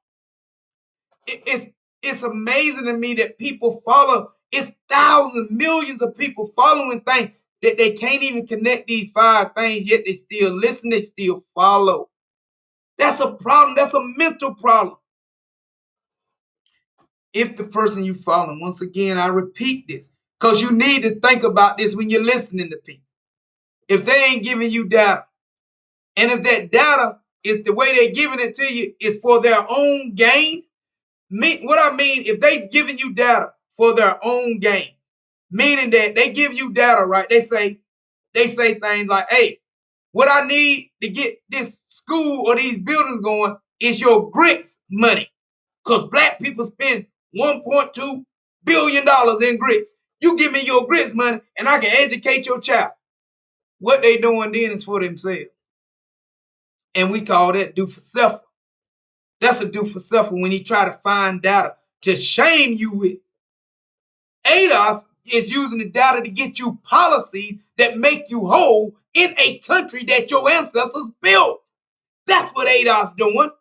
S1: It's amazing to me that people follow. It's thousands, millions of people following things that they can't even connect these 5 things, yet they still listen, they still follow. That's a problem. That's a mental problem. If the person you follow, once again, I repeat this, because you need to think about this when you're listening to people. If they ain't giving you data, and if that data is the way they're giving it to you is for their own gain, what I mean, if they giving you data for their own gain, meaning that they give you data, right? They say things like, hey, what I need to get this school or these buildings going is your grants money. Because black people spend $1.2 billion in grits. You give me your grits money and I can educate your child. What they doing then is for themselves. And we call that do for self. That's a do for self when you try to find data to shame you with. ADOS is using the data to get you policies that make you whole in a country that your ancestors built. That's what ADOS doing.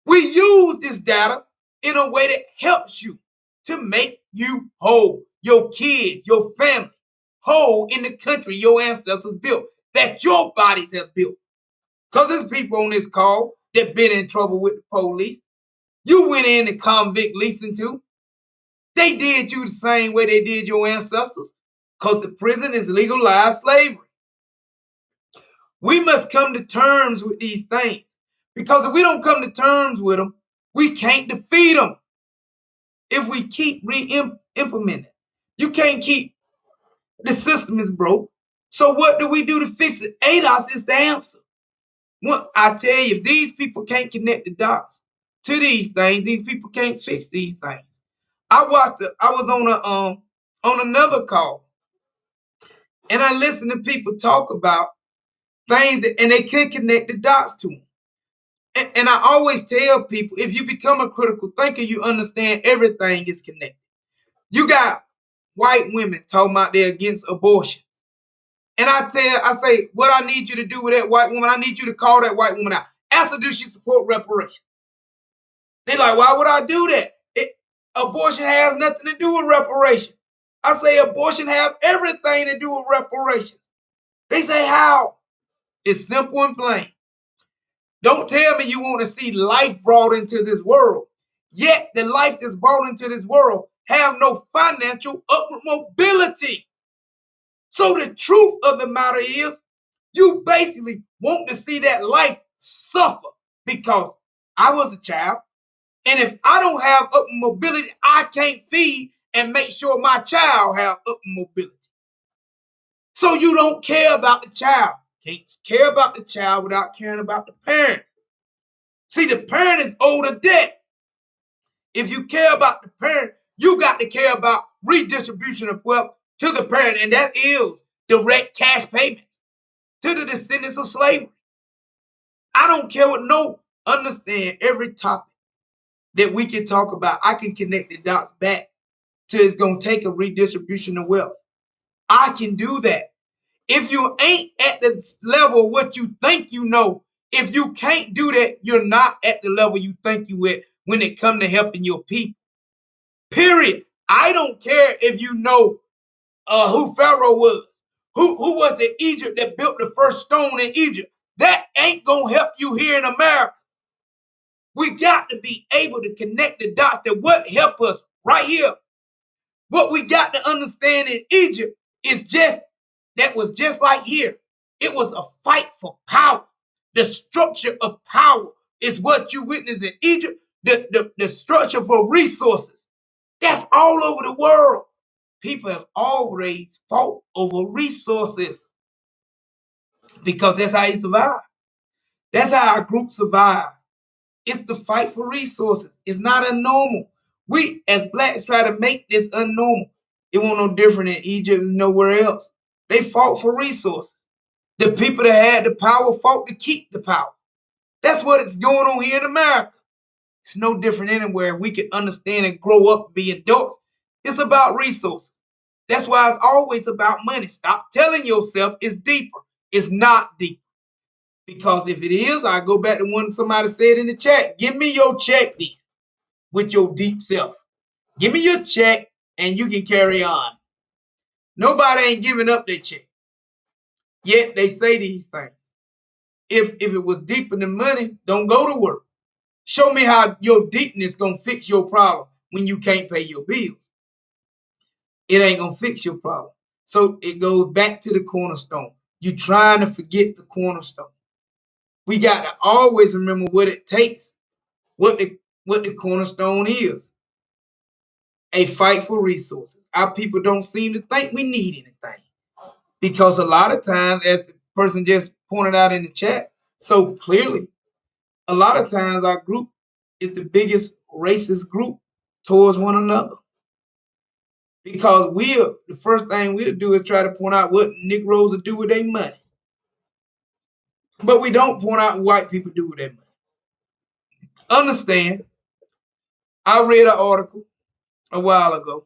S1: We use this data in a way that helps you to make you whole, your kids, your family, whole in the country your ancestors built, that your bodies have built. Because there's people on this call that been in trouble with the police. You went in the convict leasing too. They did you the same way they did your ancestors, because the prison is legalized slavery. We must come to terms with these things, because if we don't come to terms with them, we can't defeat them. If we keep re-implementing, you can't keep, the system is broke. So what do we do to fix it? ADOS is the answer. Well, I tell you, if these people can't connect the dots to these things, these people can't fix these things. I was on another call, and I listened to people talk about things that, and they can't connect the dots to them. And I always tell people, if you become a critical thinker, you understand everything is connected. You got white women talking about they're against abortion. And I say, what I need you to do with that white woman, I need you to call that white woman out. Ask her, do she support reparations? They like, why would I do that? Abortion has nothing to do with reparations. I say abortion have everything to do with reparations. They say, how? It's simple and plain. Don't tell me you want to see life brought into this world, yet the life that's brought into this world have no financial upward mobility. So the truth of the matter is, you basically want to see that life suffer, because I was a child, and if I don't have upward mobility, I can't feed and make sure my child have upward mobility. So you don't care about the child. Can't care about the child without caring about the parent. See, the parent is owed a debt. If you care about the parent, you got to care about redistribution of wealth to the parent, and that is direct cash payments to the descendants of slavery. I don't care what understand every topic that we can talk about. I can connect the dots back to it's going to take a redistribution of wealth. I can do that. If you ain't at the level of what you think you know, if you can't do that, you're not at the level you think you at when it comes to helping your people. Period. I don't care if you know who Pharaoh was, who was the Egypt that built the first stone in Egypt. That ain't gonna help you here in America. We got to be able to connect the dots to what help us right here. What we got to understand in Egypt is that was just like here. It was a fight for power. The structure of power is what you witness in Egypt. The structure for resources. That's all over the world. People have always fought over resources because that's how you survive. That's how our group survive. It's the fight for resources. It's not unnormal. We as blacks try to make this unnormal. It won't no different in Egypt and nowhere else. They fought for resources. The people that had the power fought to keep the power. That's what it's going on here in America. It's no different anywhere. We can understand and grow up and be adults. It's about resources. That's why it's always about money. Stop telling yourself it's deeper. It's not deeper. Because if it is, I go back to what somebody said in the chat. Give me your check then with your deep self. Give me your check and you can carry on. Nobody ain't giving up their check. Yet they say these things. If it was deeper than money, don't go to work. Show me how your deepness gonna fix your problem when you can't pay your bills. It ain't gonna fix your problem. So it goes back to the cornerstone. You trying to forget the cornerstone. We got to always remember what it takes, what the cornerstone is. A fight for resources. Our people don't seem to think we need anything. Because a lot of times, as the person just pointed out in the chat so clearly, a lot of times our group is the biggest racist group towards one another. Because the first thing we'll do is try to point out what Negroes will do with their money. But we don't point out what white people do with their money. Understand, I read an article a while ago.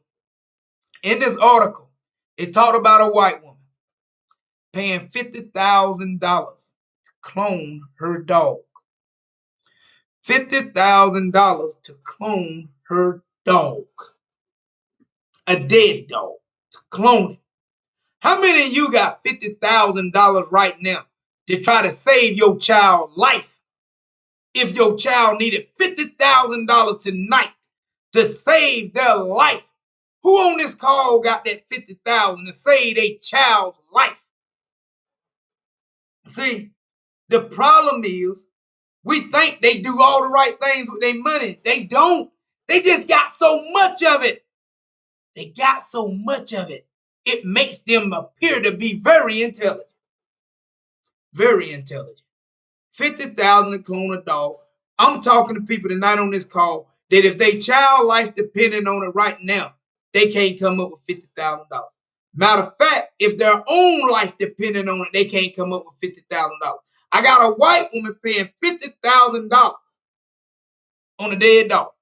S1: In this article, it talked about a white woman paying $50,000 to clone her dog. $50,000 to clone her dog. A dead dog. To clone it. How many of you got $50,000 right now to try to save your child's life? If your child needed $50,000 tonight to save their life, who on this call got that $50,000 to save their child's life? See, the problem is we think they do all the right things with their money. They don't. They just got so much of it. They got so much of it. It makes them appear to be very intelligent. Very intelligent. $50,000 to clone a dog. I'm talking to people tonight on this call that if their child life depending on it right now, they can't come up with $50,000. Matter of fact, if their own life depending on it, they can't come up with $50,000. I got a white woman paying $50,000 on a dead dog.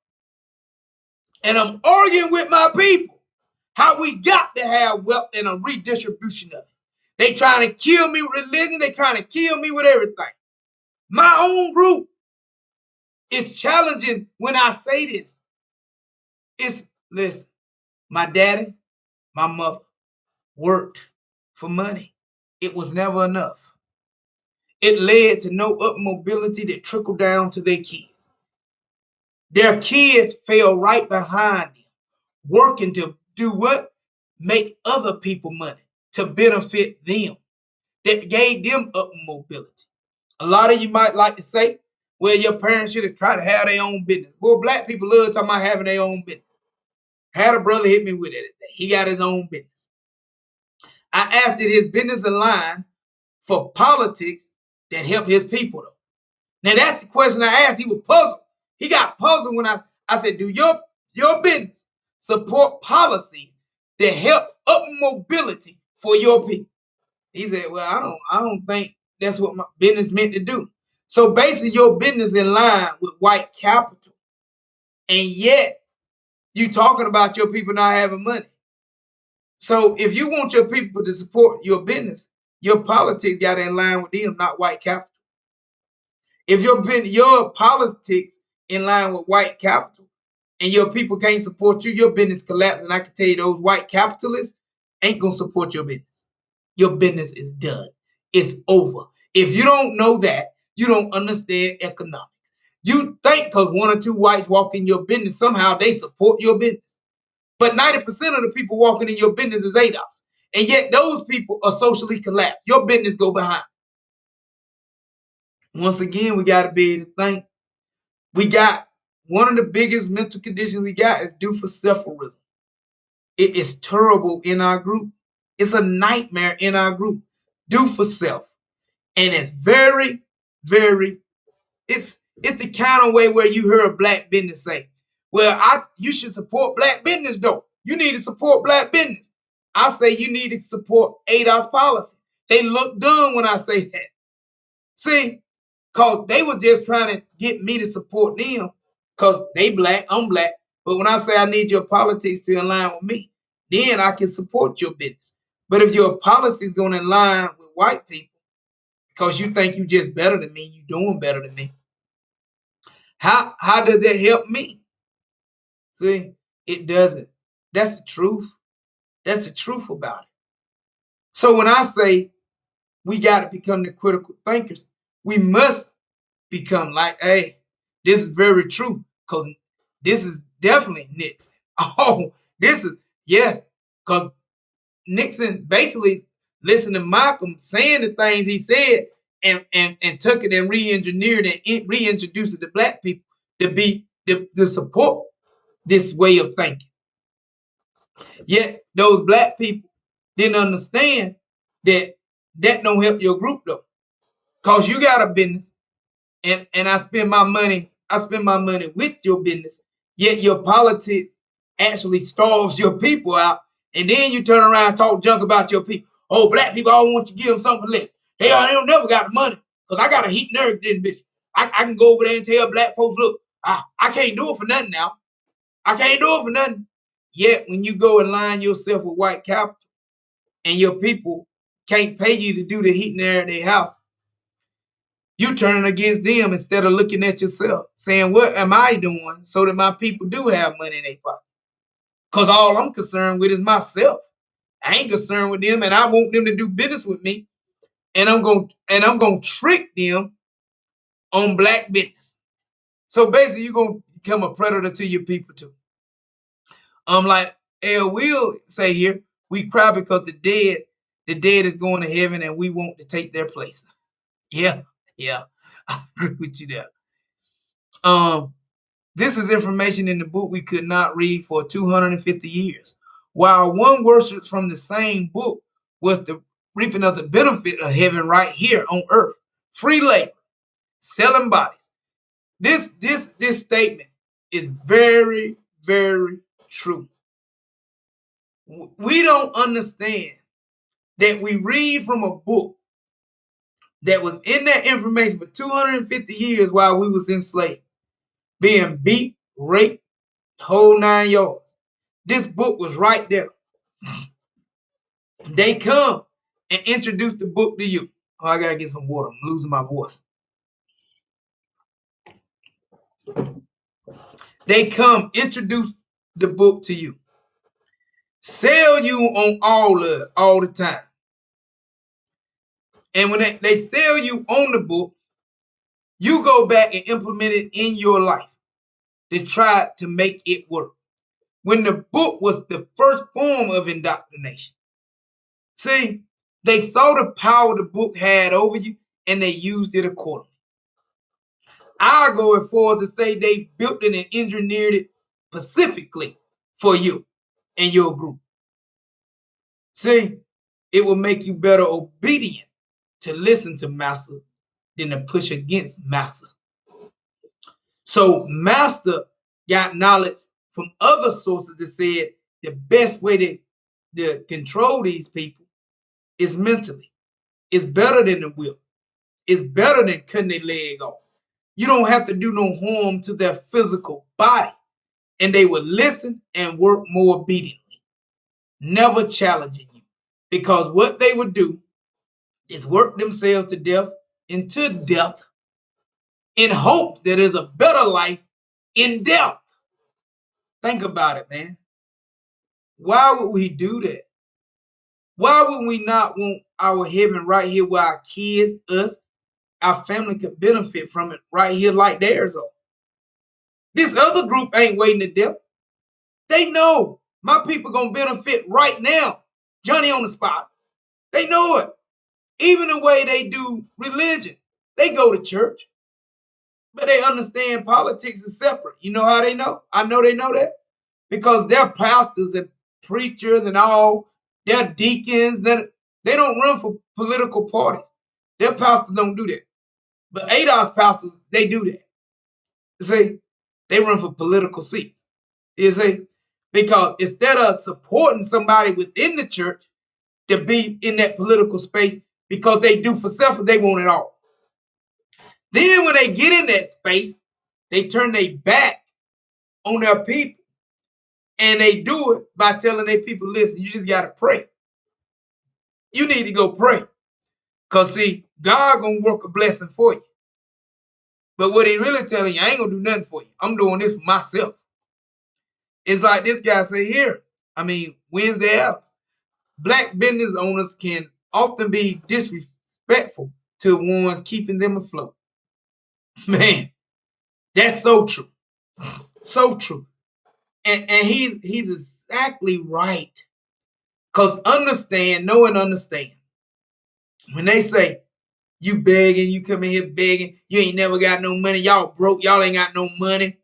S1: And I'm arguing with my people how we got to have wealth and a redistribution of it. They trying to kill me with religion. They trying to kill me with everything. My own group is challenging when I say this. Listen, my daddy, my mother worked for money. It was never enough. It led to no up mobility that trickled down to their kids. Their kids fell right behind them, working to do what? Make other people money to benefit them. That gave them up mobility. A lot of you might like to say, well, your parents should have tried to have their own business. Well, black people love talking about having their own business. Had a brother hit me with it today. He got his own business. I asked, did his business align for politics that help his people, though? Now that's the question I asked. He was puzzled. He got puzzled when I said, do your business support policies that help up mobility for your people? He said, well, I don't think that's what my business meant to do. So basically your business in line with white capital. And yet you talking about your people not having money. So if you want your people to support your business, your politics got to in line with them, not white capital. If your politics in line with white capital and your people can't support you, your business collapses. And I can tell you those white capitalists ain't going to support your business. Your business is done. It's over. If you don't know that, you don't understand economics. You think because one or two whites walk in your business, somehow they support your business. But 90% of the people walking in your business is ADOS. And yet those people are socially collapsed. Your business go behind. Once again, we got to be able to think. We got one of the biggest mental conditions we got is due for self-realism. It is terrible in our group. It's a nightmare in our group. Do for self. And it's very, very, it's the kind of way where you hear a black business say, well, you should support black business though. You need to support black business. I say you need to support ADOS policy. They look dumb when I say that. See, because they were just trying to get me to support them because they black, I'm black. But when I say I need your politics to align with me, then I can support your business. But if your policy is going to align with white people because you think you just better than me, you doing better than me, how does that help me? See, it doesn't. That's the truth. That's the truth about it. So when I say we got to become the critical thinkers, we must become like, hey, this is very true because this is definitely Nixon. Oh, this is, yes, because Nixon basically listened to Malcolm saying the things he said and took it and re-engineered and reintroduced it to black people to support this way of thinking. Yet those black people didn't understand that don't help your group though. Cause you got a business and I spend my money with your business, yet your politics actually starves your people out. And then you turn around and talk junk about your people. Oh, black people all want you to give them something less. They don't never got the money. Because I got a heat nerve this bitch. I can go over there and tell black folks, look, I can't do it for nothing now. I can't do it for nothing. Yet when you go and line yourself with white capital and your people can't pay you to do the heat and air in their house, you turning against them instead of looking at yourself, saying, what am I doing so that my people do have money in their pocket? Because all I'm concerned with is myself. I ain't concerned with them, and I want them to do business with me. And I'm gonna trick them on black business. So basically, you're gonna become a predator to your people too. Like L will say here, we cry because the dead is going to heaven, and we want to take their place. Yeah, I agree with you there. This is information in the book we could not read for 250 years. While one worships from the same book was the reaping of the benefit of heaven right here on earth. Free labor, selling bodies. This statement is very, very true. We don't understand that we read from a book that was in that information for 250 years while we was enslaved, being beat, raped, whole 9 yards. This book was right there. They come and introduce the book to you. Oh, I gotta get some water. I'm losing my voice. They come introduce the book to you. Sell you on all of it all the time. And when they sell you on the book, you go back and implement it in your life to try to make it work. When the book was the first form of indoctrination. See, they saw the power the book had over you and they used it accordingly. I'll go as far as to say they built it and engineered it specifically for you and your group. See, it will make you better obedient to listen to Master than to push against master. So master got knowledge from other sources that said the best way to control these people is mentally. It's better than the whip. It's better than cutting their leg off. You don't have to do no harm to their physical body. And they will listen and work more obediently, never challenging you. Because what they would do is work themselves to death into death in hopes that there's a better life in death. Think about it, man. Why would we do that? Why would we not want our heaven right here where our kids, us, our family could benefit from it right here like theirs are? This other group ain't waiting to death. They know my people gonna benefit right now. Johnny on the spot. They know it. Even the way they do religion. They go to church, but they understand politics is separate. You know how they know? I know they know that. Because they're pastors and preachers and all, they're deacons. They don't run for political parties. Their pastors don't do that. But ADOS pastors, they do that. You see, they run for political seats. You see, because instead of supporting somebody within the church to be in that political space, because they do for self, they want it all. Then when they get in that space, they turn their back on their people. And they do it by telling their people, listen, you just got to pray. You need to go pray. Because, see, God going to work a blessing for you. But what he really telling you, I ain't going to do nothing for you. I'm doing this for myself. It's like this guy say here. Wednesday Adams. Black business owners can often be disrespectful to ones keeping them afloat. Man, that's so true. So true. And he's exactly right. Because know and understand. When they say, you begging, you come in here begging, you ain't never got no money, y'all broke, y'all ain't got no money.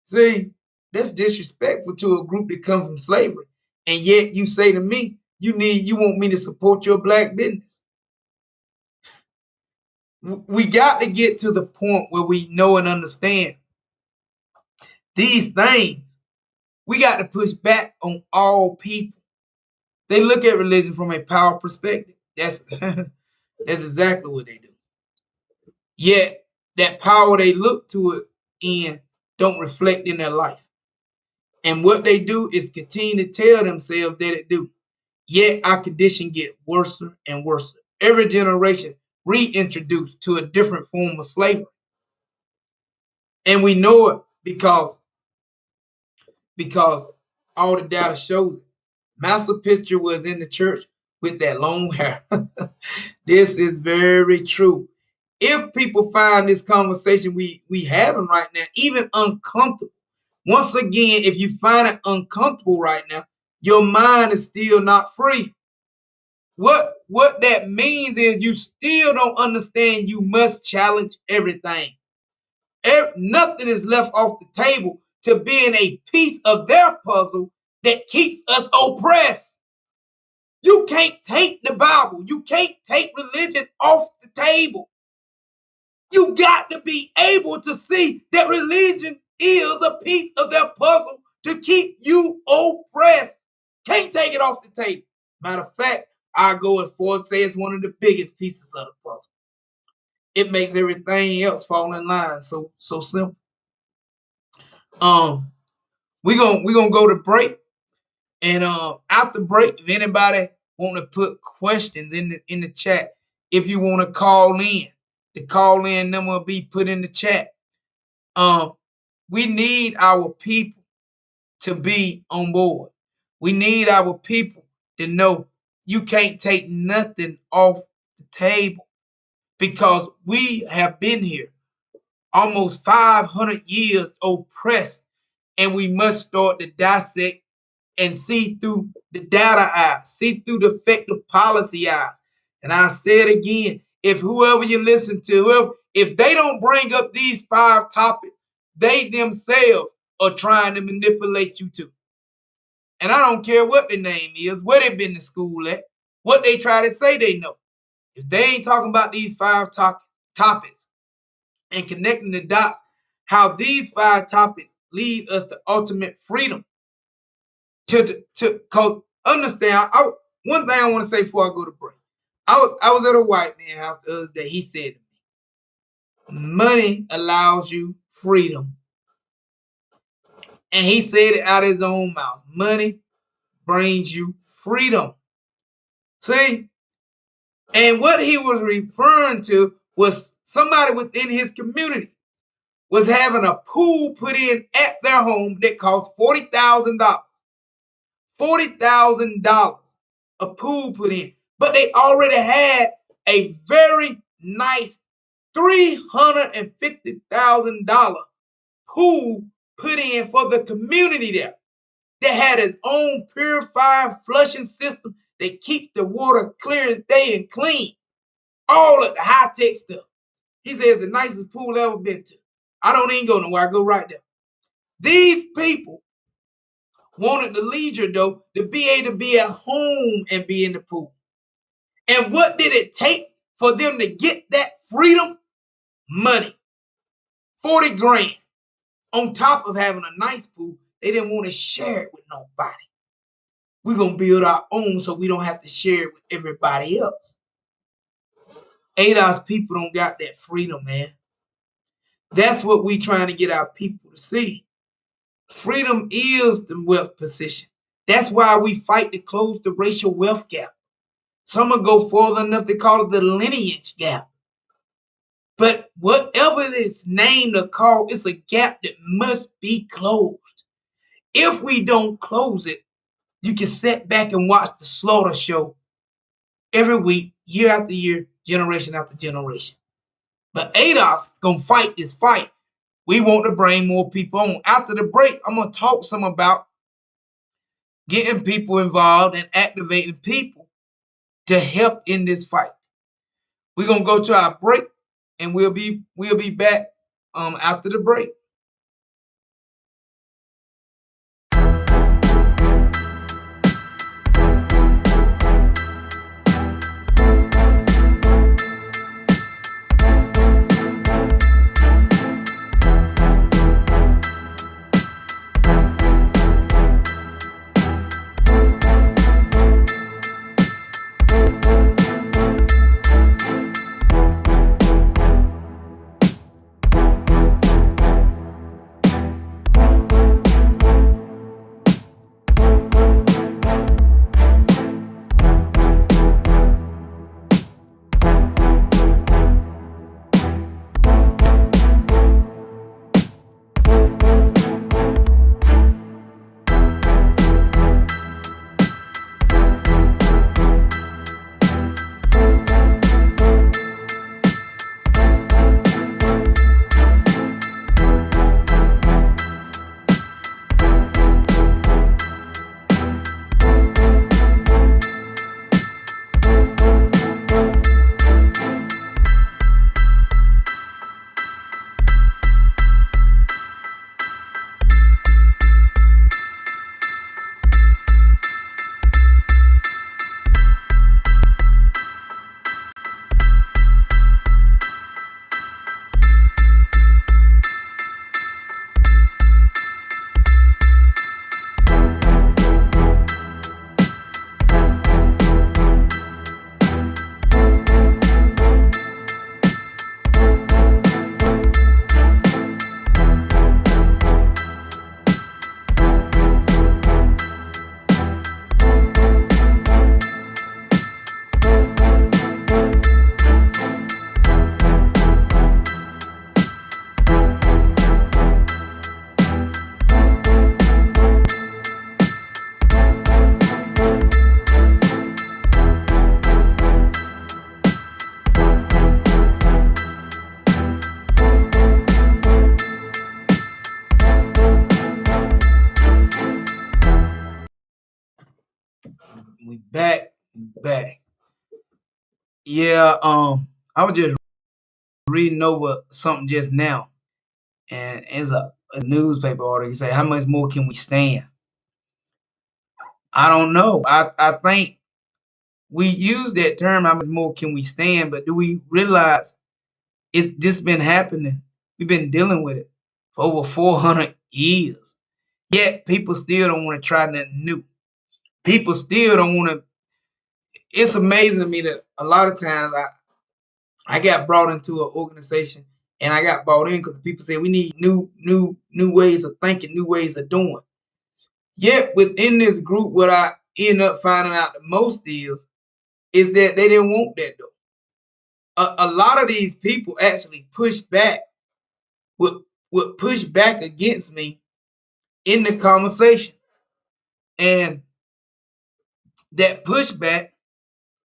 S1: See, that's disrespectful to a group that comes from slavery. And yet you say to me, you want me to support your black business. We got to get to the point where we know and understand these things. We got to push back on all people. They look at religion from a power perspective. That's that's exactly what they do. Yet that power they look to it in don't reflect in their life. And what they do is continue to tell themselves that it do. Yet our condition get worse and worse. Every generation reintroduced to a different form of slavery. And we know it because all the data shows it. Master Picture was in the church with that long hair. This is very true. If people find this conversation we having right now even uncomfortable, once again, if you find it uncomfortable right now, your mind is still not free. What that means is you still don't understand you must challenge everything. Nothing is left off the table to being a piece of their puzzle that keeps us oppressed. You can't take the Bible. You can't take religion off the table. You got to be able to see that religion is a piece of their puzzle to keep you oppressed. Can't take it off the table. Matter of fact, I go as far as say it's one of the biggest pieces of the puzzle. It makes everything else fall in line. So simple. We gonna go to break, and after break, if anybody want to put questions in the chat, if you want to call in, the call in number will be put in the chat. We need our people to be on board. We need our people to know you can't take nothing off the table because we have been here almost 500 years oppressed, and we must start to dissect and see through the data eyes, see through the effective policy eyes. And I say it again, if whoever you listen to, if they don't bring up these 5 topics, they themselves are trying to manipulate you too. And I don't care what the name is, where they've been to school at, what they try to say they know. If they ain't talking about these 5 topics, topics and connecting the dots, how these 5 topics lead us to ultimate freedom. Cause understand, one thing I want to say before I go to break. I was at a white man's house the other day. He said to me, money allows you freedom. And he said it out of his own mouth. Money brings you freedom. See? And what he was referring to was somebody within his community was having a pool put in at their home that cost $40,000. $40,000 a pool put in. But they already had a very nice $350,000 pool put in for the community there. That had its own purifying flushing system that keep the water clear as day and clean. All of the high-tech stuff. He said it's the nicest pool I've ever been to. I don't even go nowhere. I go right there. These people wanted the leisure, though, to be able to be at home and be in the pool. And what did it take for them to get that freedom? Money. 40 grand. On top of having a nice pool, they didn't want to share it with nobody. We're going to build our own so we don't have to share it with everybody else. ADOS people don't got that freedom, man. That's what we trying to get our people to see. Freedom is the wealth position. That's why we fight to close the racial wealth gap. Some will go further enough to call it the lineage gap. But whatever it's named or called, it's a gap that must be closed. If we don't close it, you can sit back and watch the slaughter show every week, year after year, generation after generation. But ADOS gonna fight this fight. We want to bring more people on. After the break, I'm gonna talk some about getting people involved and activating people to help in this fight. We're gonna go to our break, and we'll be back after the break. We back. Yeah, I was just reading over something just now, and it's a newspaper article. He say, "How much more can we stand?" I don't know. I think we use that term, "How much more can we stand?" But do we realize It's just been happening. We've been dealing with it for over 400 years. Yet people still don't want to try nothing new. People still don't want to. It's amazing to me that a lot of times I got brought into an organization and I got brought in because people say we need new ways of thinking, new ways of doing. Yet within this group, what I end up finding out the most is that they didn't want that though. A lot of these people actually would push back against me in the conversation, and that pushback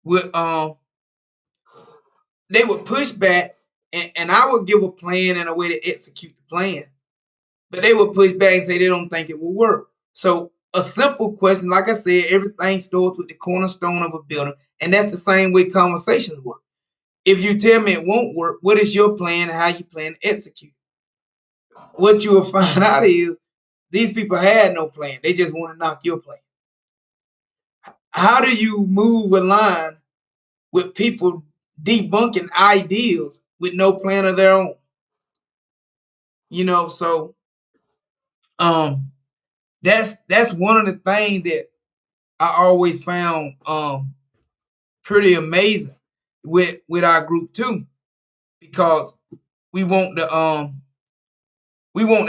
S1: would they would push back, and I would give a plan and a way to execute the plan, but they would push back and say they don't think it will work. So a simple question, like I said, everything starts with the cornerstone of a building, and that's the same way conversations work. If you tell me it won't work, what is your plan and how you plan to execute? What you will find out is these people had no plan. They just want to knock your plan. How do you move a line with people debunking ideas with no plan of their own? So um that's one of the things that I always found pretty amazing with our group too, because we want to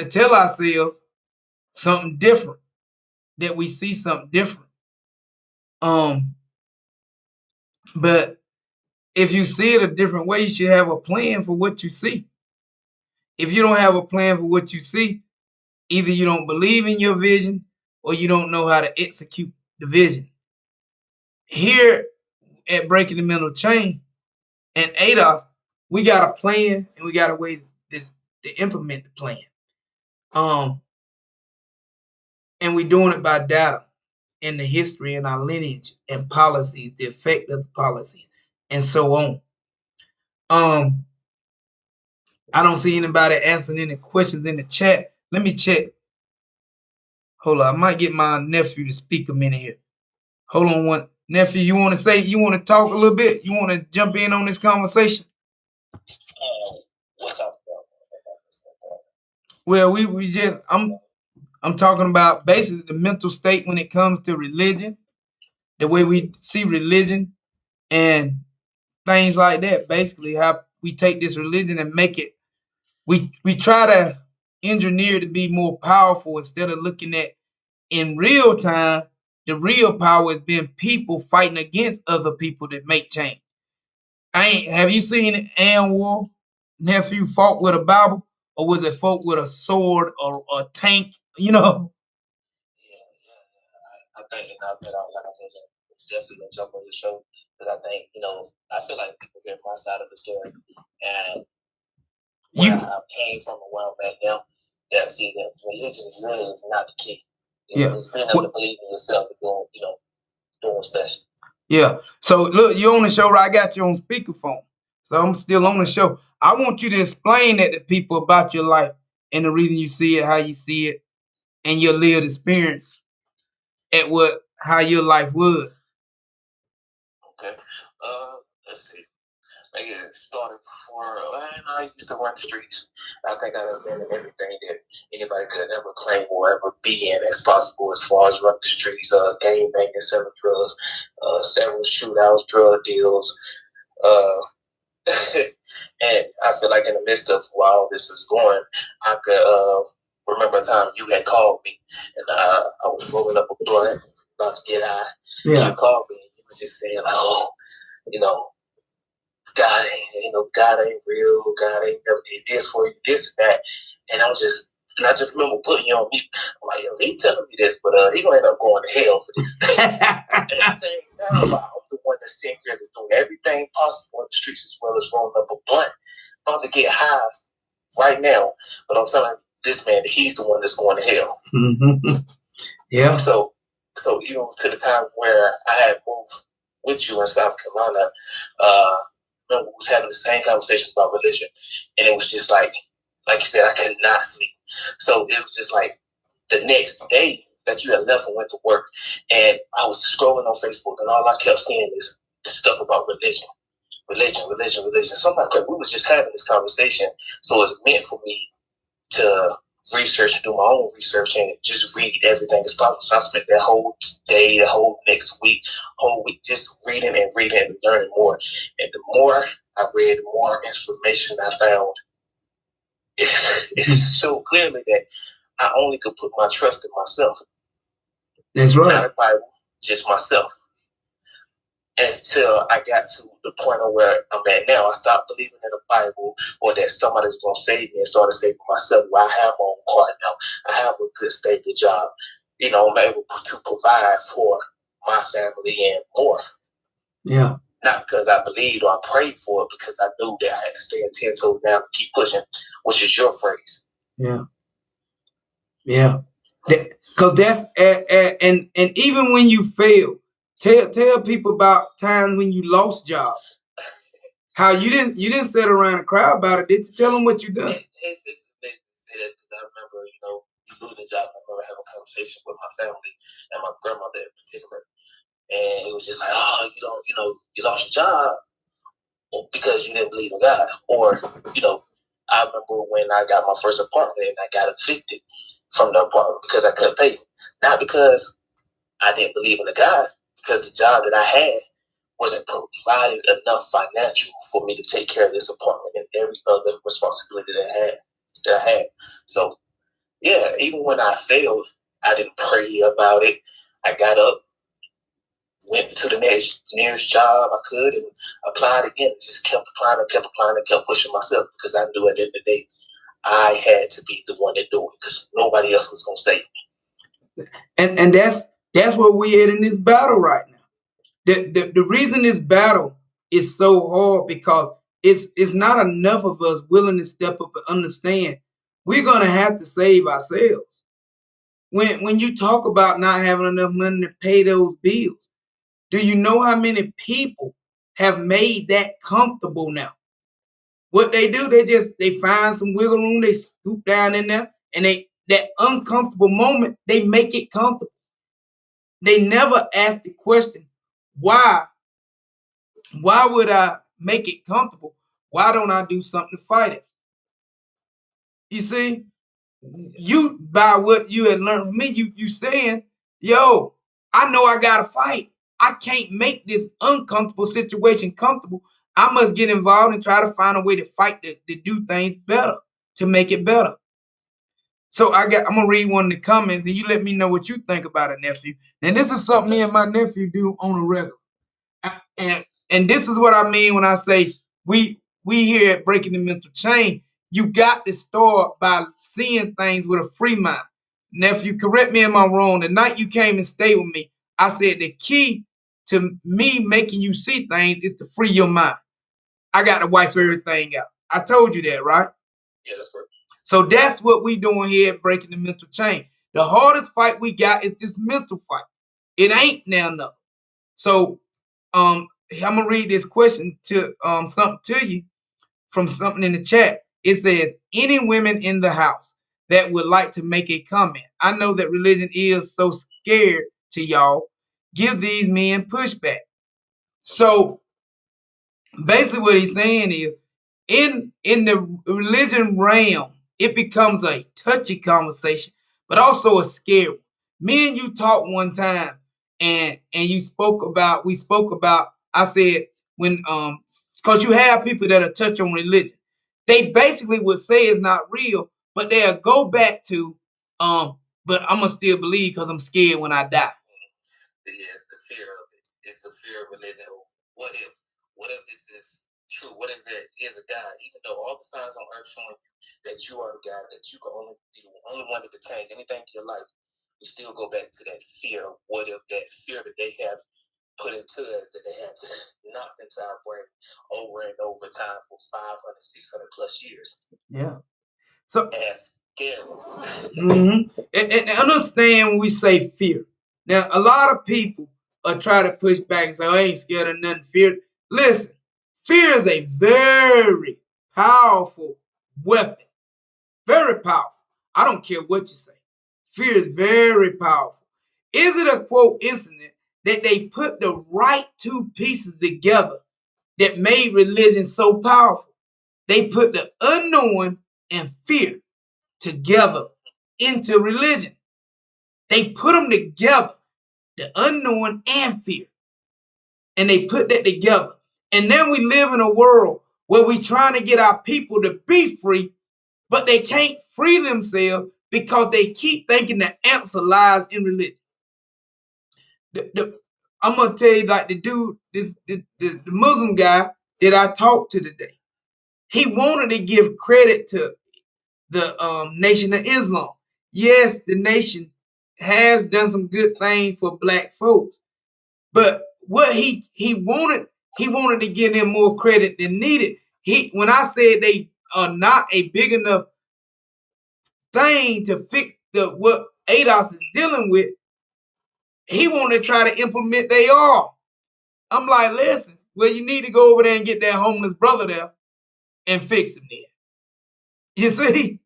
S1: tell ourselves something different, that we see something different. But if you see it a different way, you should have a plan for what you see. If you don't have a plan for what you see, either you don't believe in your vision or you don't know how to execute the vision. Here at Breaking the Mental Chain and ADOS, we got a plan and we got a way to implement the plan. And we're doing it by data and the history and our lineage and policies, the effect of the policies, and so on. I don't see anybody answering any questions in the chat. Let me check. Hold on, I might get my nephew to speak a minute here. Hold on one. Nephew, you want to talk a little bit? You want to jump in on this conversation?
S2: What's up?
S1: Well, I'm talking about basically the mental state when it comes to religion, the way we see religion and things like that. Basically, how we take this religion and make it. We try to engineer it to be more powerful instead of looking at in real time. The real power is being people fighting against other people that make change. Have you seen Ann War, nephew, fought with a Bible, or was it fought with a sword or a tank?
S2: I think, and I bet like I said, it's definitely gonna jump on the show because I think, I feel like people hear my side of the story and where I came from and where I'm at now. That see that religion is really not the key. It's being able to believe in yourself and doing what's best.
S1: Yeah. So look, you're on the show, right? I got you on speakerphone. So I'm still on the show. I want you to explain that to people about your life and the reason you see it, how you see it, and your lived experience at how your life was.
S2: Okay. Let's see. Like it started before, and I used to run the streets. I think I've been in everything that anybody could ever claim or ever be in as possible, as far as running the streets, gang banging, selling drugs, several shootouts, drug deals, and I feel like in the midst of while all this is going, I could remember a time you had called me, and I was rolling up a blunt, about to get high. Yeah. And you called me, and you were just saying, like, oh, God ain't real. God ain't never did this for you, this and that. And I just remember putting you on mute. I'm like, yo, he telling me this, but he gonna end up going to hell for this. At the same time, I'm the one that's sitting here that's doing everything possible in the streets as well as rolling up a blunt. I'm about to get high right now, but I'm telling this man that he's the one that's going to hell.
S1: Mm-hmm. Yeah.
S2: So even to the time where I had moved with you in South Carolina, we was having the same conversation about religion, and it was just like you said, I could not sleep. So it was just like the next day that you had left and went to work, and I was scrolling on Facebook, and all I kept seeing is stuff about religion. religion. So I'm like, we was just having this conversation, so it's meant for me to research and do my own research and just read everything as possible. So I spent that whole day, the whole next week, just reading and learning more. And the more I read, the more information I found. It's so clearly that I only could put my trust in myself.
S1: That's right.
S2: Not the Bible, just myself. Until I got to the point of where I'm at now, I stopped believing in the Bible or that somebody's going to save me and started saving myself. Where I have my own car now, I have a good stable job. I'm able to provide for my family and more.
S1: Yeah.
S2: Not because I believed or I prayed for it, because I knew that I had to stay 10 toes down and keep pushing, which is your phrase.
S1: Yeah. Yeah. Because that's and even when you fail, tell people about times when you lost jobs. How you didn't sit around and cry about it. Did you tell them what you done?
S2: It's amazing to say that, because I remember, you lose a job. I remember having a conversation with my family and my grandmother in particular, and it was just like, oh, you lost your job because you didn't believe in God, or I remember when I got my first apartment and I got evicted from the apartment because I couldn't pay, not because I didn't believe in the God, because the job that I had wasn't providing enough financial for me to take care of this apartment and every other responsibility that I had. So yeah, even when I failed, I didn't pray about it. I got up, went to the nearest job I could, and applied again. Just kept applying and kept pushing myself, because I knew at the end of the day I had to be the one to do it, because nobody else was gonna save me.
S1: And that's where we at in this battle right now. The reason this battle is so hard, because it's not enough of us willing to step up and understand we're gonna have to save ourselves. When you talk about not having enough money to pay those bills, do you know how many people have made that comfortable now? What they do, they find some wiggle room, they scoop down in there, and that uncomfortable moment, they make it comfortable. They never ask the question, why? Why would I make it comfortable? Why don't I do something to fight it? You see, you by what you had learned from me, you saying, yo, I know I gotta fight. I can't make this uncomfortable situation comfortable. I must get involved and try to find a way to fight to do things better, to make it better. So I'm gonna read one of the comments and you let me know what you think about it, nephew. And this is something me and my nephew do on a regular. And this is what I mean when I say we here at Breaking the Mental Chain, you got to start by seeing things with a free mind. Nephew, correct me if I'm wrong. The night you came and stayed with me, I said the key to me making you see things is to free your mind. I got to wipe everything out. I told you that, right?
S2: Yeah, that's correct.
S1: So that's what we doing here at Breaking the Mental Chain. The hardest fight we got is this mental fight. It ain't now nothing. So I'm gonna read this question to something to you from something in the chat. It says, any women in the house that would like to make a comment? I know that religion is so scared to y'all. Give these men pushback. So basically what he's saying is, in the religion realm, it becomes a touchy conversation, but also a scary one. Me and you talked one time, and we spoke about. I said, when because you have people that are touch on religion, they basically would say it's not real, but they'll go back to but I'm gonna still believe because I'm scared when I die.
S2: Yeah, it's the fear of it. It's the fear of religion. What if? What if this is true? What if there is a God? Even though all the signs on earth showing you that you are the God, that you can only be the only one that can change anything in your life, we still go back to that fear. What if that fear that they have put into us, that they have knocked into our brain over and over time for 500, 600 plus years?
S1: Yeah. So
S2: that's scary.
S1: And understand when we say fear. Now, a lot of people are trying to push back and say, I ain't scared of nothing. Fear. Listen, fear is a very powerful weapon. Very powerful. I don't care what you say. Fear is very powerful. Is it a quote incident that they put the right two pieces together that made religion so powerful. They put the unknown and fear together into religion. They put them together, the unknown and fear. And they put that together. And then we live in a world where we trying to get our people to be free, but they can't free themselves because they keep thinking the answer lies in religion. I'm gonna tell you, like the dude, the Muslim guy that I talked to today, he wanted to give credit to the Nation of Islam. Yes, the nation has done some good things for black folks, but what he wanted to give them more credit than needed. When I said they are not a big enough thing to fix what ADOS is dealing with, he wanted to try to implement they are. I'm like, listen, well, you need to go over there and get that homeless brother there and fix him there. You see?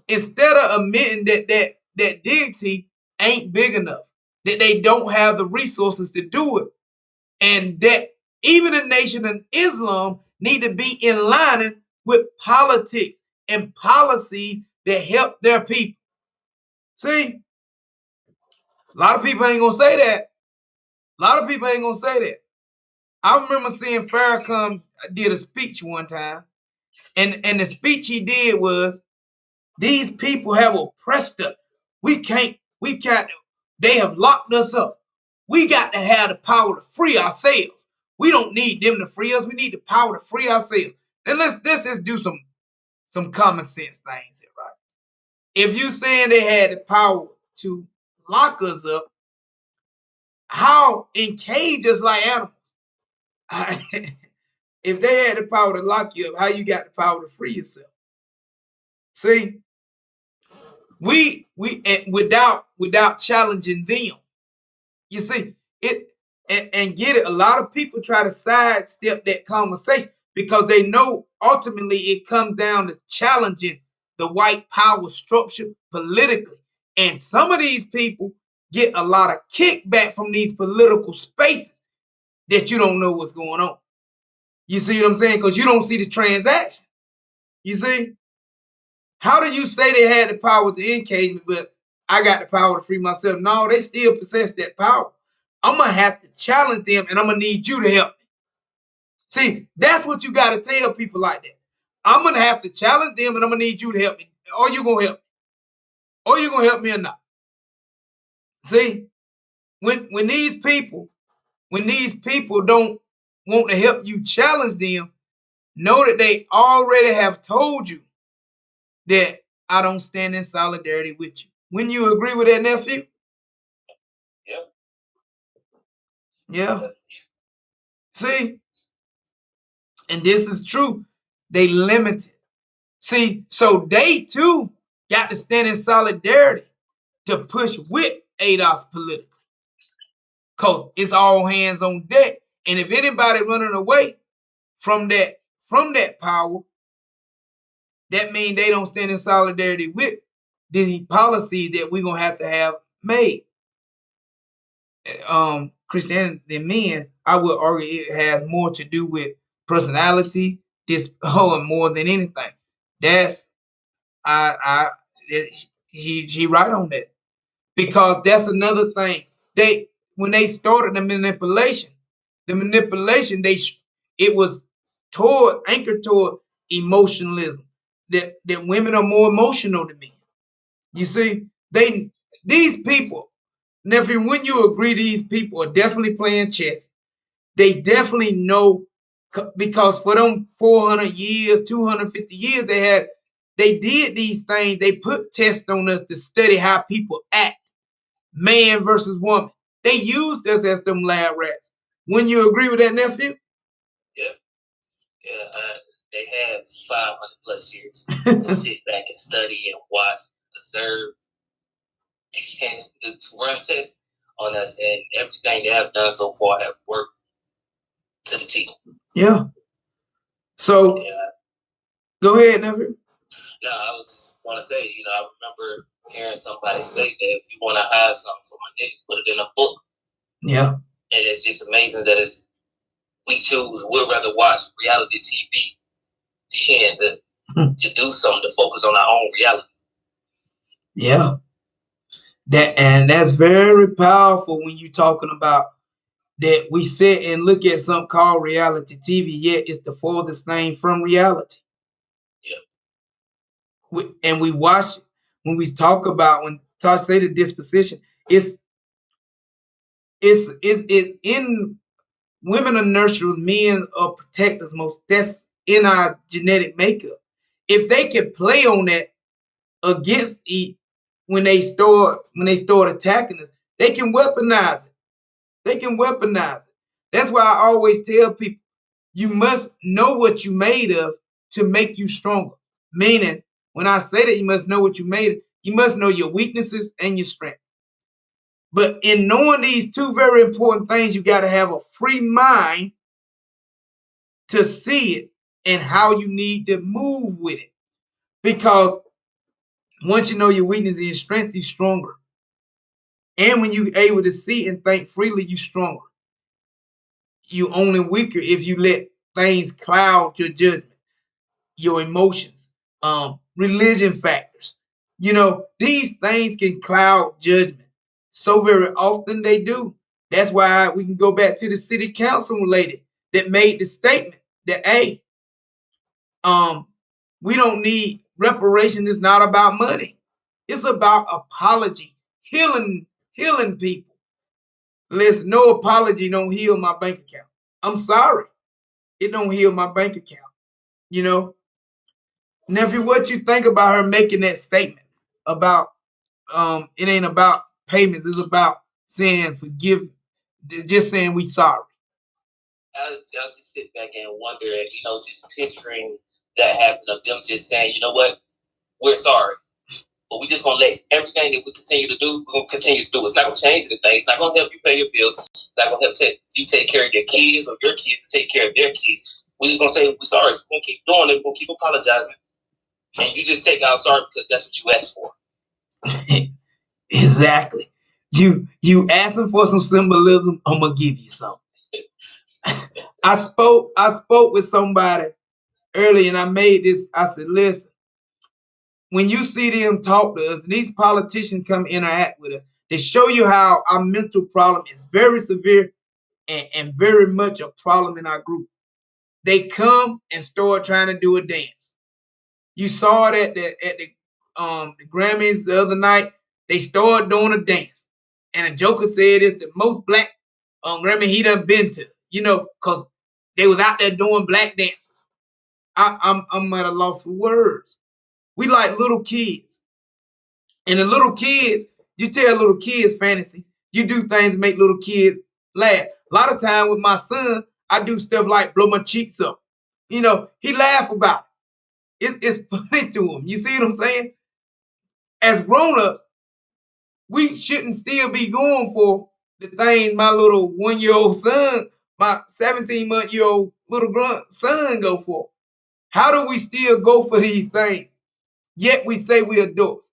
S1: Instead of admitting that deity ain't big enough, that they don't have the resources to do it, and that even the Nation of Islam need to be in line with politics and policies that help their people. See, a lot of people ain't gonna say that. A lot of people ain't gonna say that. I remember seeing Farrakhan did a speech one time, and the speech he did was, these people have oppressed us. We can't, they have locked us up. We got to have the power to free ourselves. We don't need them to free us. We need the power to free ourselves. Then let's just do some common sense things here, right? If you saying they had the power to lock us up, how in cages like animals? If they had the power to lock you up, how you got the power to free yourself? See, we without challenging them. You see it, and get it. A lot of people try to sidestep that conversation because they know ultimately it comes down to challenging the white power structure politically. And some of these people get a lot of kickback from these political spaces that you don't know what's going on. You see what I'm saying? Because you don't see the transaction. You see? How do you say they had the power to engage me, but I got the power to free myself? No, they still possess that power. I'm going to have to challenge them, and I'm going to need you to help me. See, that's what you got to tell people like that. I'm going to have to challenge them, and I'm going to need you to help me. Or you going to help me. Or you going to help me or not. See, when these people don't want to help you challenge them, know that they already have told you that I don't stand in solidarity with you. Wouldn't you agree with that, nephew?
S2: Yep.
S1: Yeah. See? And this is true. They limited. See, so they too got to stand in solidarity to push with ADOS politically. Because it's all hands on deck. And if anybody running away from that power, that means they don't stand in solidarity with the policy that we're gonna have to have made. Christianity than men, I would argue it has more to do with personality, more than anything. That's I he right on that. Because that's another thing. When they started the manipulation, it was anchored toward emotionalism. That women are more emotional than men. You see, these people, nephew, when you agree these people are definitely playing chess, they definitely know, because for them 400 years, 250 years they did these things. They put tests on us to study how people act, man versus woman. They used us as them lab rats. Wouldn't you agree with that, nephew?
S2: Yep. Yeah. They had 500 plus years to sit back and study and watch, observe, and to run tests on us, and everything they have done so far have worked to the T.
S1: Yeah. So go ahead, nephew.
S2: No, I was just want to say, I remember hearing somebody say that if you want to hide something from a nigga, put it in a book.
S1: Yeah.
S2: And it's just amazing that it's we choose, we'd rather watch reality TV than to do something to focus on our own reality.
S1: Yeah. That's very powerful when you're talking about that we sit and look at something called reality TV, yet it's the furthest thing from reality.
S2: Yeah.
S1: And we watch when we talk about when Tosh say the disposition, it's in women are nurturers, men are protectors. Most that's in our genetic makeup. If they can play on that against when they start attacking us, they can weaponize it. They can weaponize it. That's why I always tell people, you must know what you made of to make you stronger. Meaning, when I say that you must know what you made of, you must know your weaknesses and your strength. But in knowing these two very important things, you got to have a free mind to see it and how you need to move with it. Because once you know your weakness and your strength, you're stronger. And when you're able to see and think freely, you're stronger. You're only weaker if you let things cloud your judgment, your emotions, religion factors. These things can cloud judgment. So very often they do. That's why we can go back to the city council lady that made the statement that, hey, we don't need reparation. It's not about money. It's about apology, healing people. Listen, no apology don't heal my bank account. I'm sorry. It don't heal my bank account. Nephew, what you think about her making that statement about it ain't about payments, it's about saying forgive, just saying we sorry.
S2: I just sit back and wonder, and just picturing that happen of them just saying, you know what, we're sorry, but we just gonna let everything that we continue to do, we're gonna continue to do. It's not gonna change anything. It's not gonna help you pay your bills. It's not gonna help you take care of your kids or your kids to take care of their kids. We're just gonna say we're sorry. We're gonna keep doing it. We're gonna keep apologizing, and you just take our sorry because that's what you asked for.
S1: Exactly. You asking for some symbolism, I'm gonna give you some. I spoke with somebody early and I made this. I said, listen, when you see them talk to us, these politicians come interact with us, they show you how our mental problem is very severe and very much a problem in our group. They come and start trying to do a dance. You saw it at the Grammys the other night. They started doing a dance, and a joker said it's the most black Grammy he done been to. Cause they was out there doing black dances. I'm at a loss for words. We like little kids, and the little kids, you tell little kids fantasy. You do things to make little kids laugh. A lot of time with my son, I do stuff like blow my cheeks up. He laugh about it. It's funny to him. You see what I'm saying? As grown-ups, we shouldn't still be going for the things my little 1-year-old son, my 17-month-year-old little son go for. How do we still go for these things? Yet we say we're adults.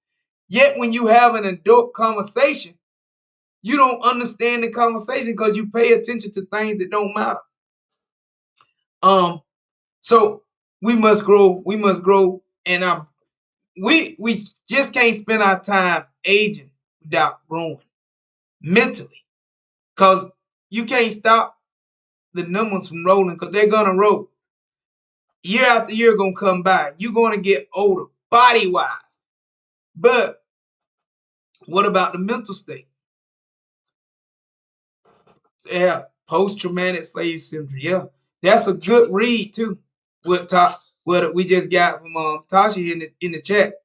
S1: Yet when you have an adult conversation, you don't understand the conversation because you pay attention to things that don't matter. So we must grow. We must grow, and we just can't spend our time aging without growing mentally, because you can't stop the numbers from rolling because they're gonna roll. Year after year gonna come by. You're gonna get older, body wise. But what about the mental state? Yeah, post-traumatic slave syndrome. Yeah, that's a good read too. What we just got from Tasha in the chat.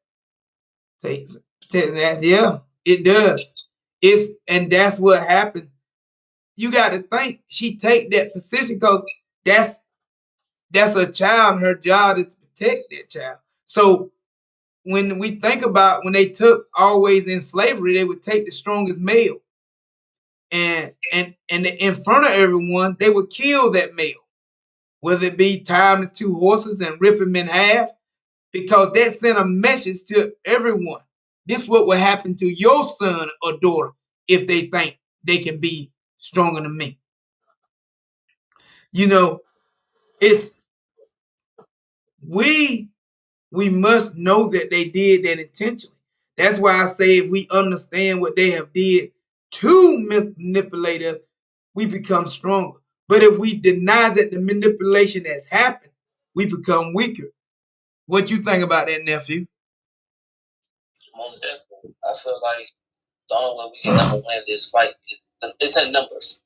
S1: Yeah, it does. And that's what happened. You got to think she take that position because that's a child, and her job is to protect that child. So when we think about when they took always in slavery, they would take the strongest male, and in front of everyone, they would kill that male, whether it be tie him to 2 horses and rip him in half, because that sent a message to everyone. This is what will happen to your son or daughter if they think they can be stronger than me. You know, it's we we must know that they did that intentionally. That's why I say if we understand what they have did to manipulate us, we become stronger. But if we deny that the manipulation has happened, we become weaker. What you think about that, nephew?
S2: Most definitely. I feel like the only way we can ever win this fight is it's in numbers.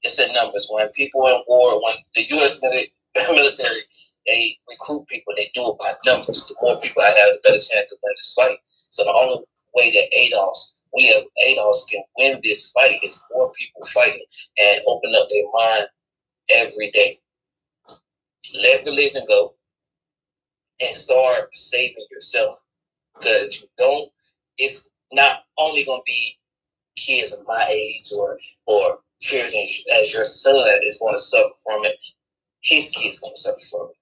S2: It's in numbers. When people are in war, when the U.S. military, they recruit people, they do it by numbers. The more people I have, the better chance to win this fight. So the only way that ADOS can win this fight is more people fighting and open up their mind every day. Let religion go and start saving yourself. Because if you don't, it's not only going to be kids of my age or children as your son is going to suffer from it. His kids going to suffer from it.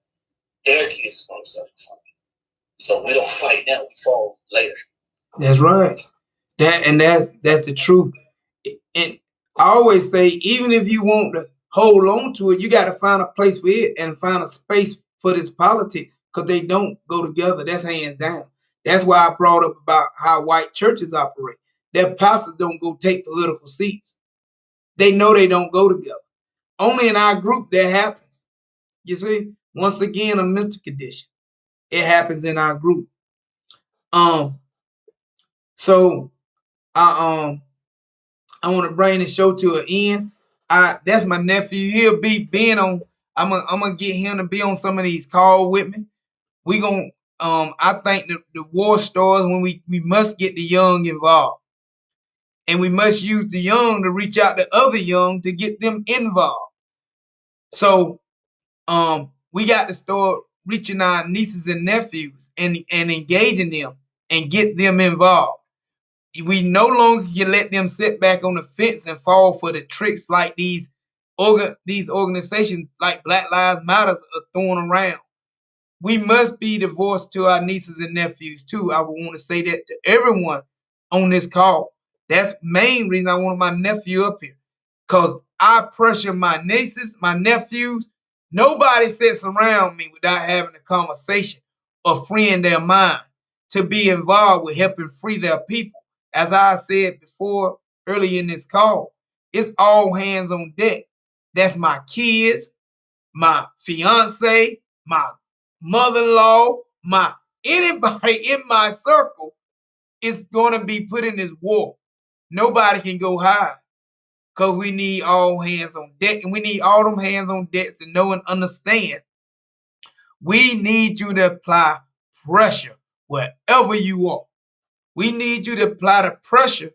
S2: Their kids are going to suffer from it. So we don't fight now; we fall later.
S1: That's right. That's the truth. And I always say, even if you want to hold on to it, you got to find a place for it and find a space for this politics because they don't go together. That's hands down. That's why I brought up about how white churches operate. Their pastors don't go take political seats. They know they don't go together. Only in our group that happens. You see, once again, a mental condition. It happens in our group. Um, so I want to bring the show to an end. That's my nephew. He'll be being on. I'm gonna get him to be on some of these calls with me. We gonna I think the war starts when we must get the young involved, and we must use the young to reach out to other young to get them involved. So we got to start reaching our nieces and nephews and engaging them and get them involved. We no longer can let them sit back on the fence and fall for the tricks like these organizations like Black Lives Matter are throwing around. We must be the voice to our nieces and nephews too. I would want to say that to everyone on this call. That's the main reason I wanted my nephew up here. Because I pressure my nieces, my nephews. Nobody sits around me without having a conversation or freeing their mind to be involved with helping free their people. As I said before early in this call, it's all hands on deck. That's my kids, my fiance, my mother-in-law, my anybody in my circle is gonna be put in this war. Nobody can go high because we need all hands on deck, and we need all them hands on deck to know and understand. We need you to apply pressure wherever you are. We need you to apply the pressure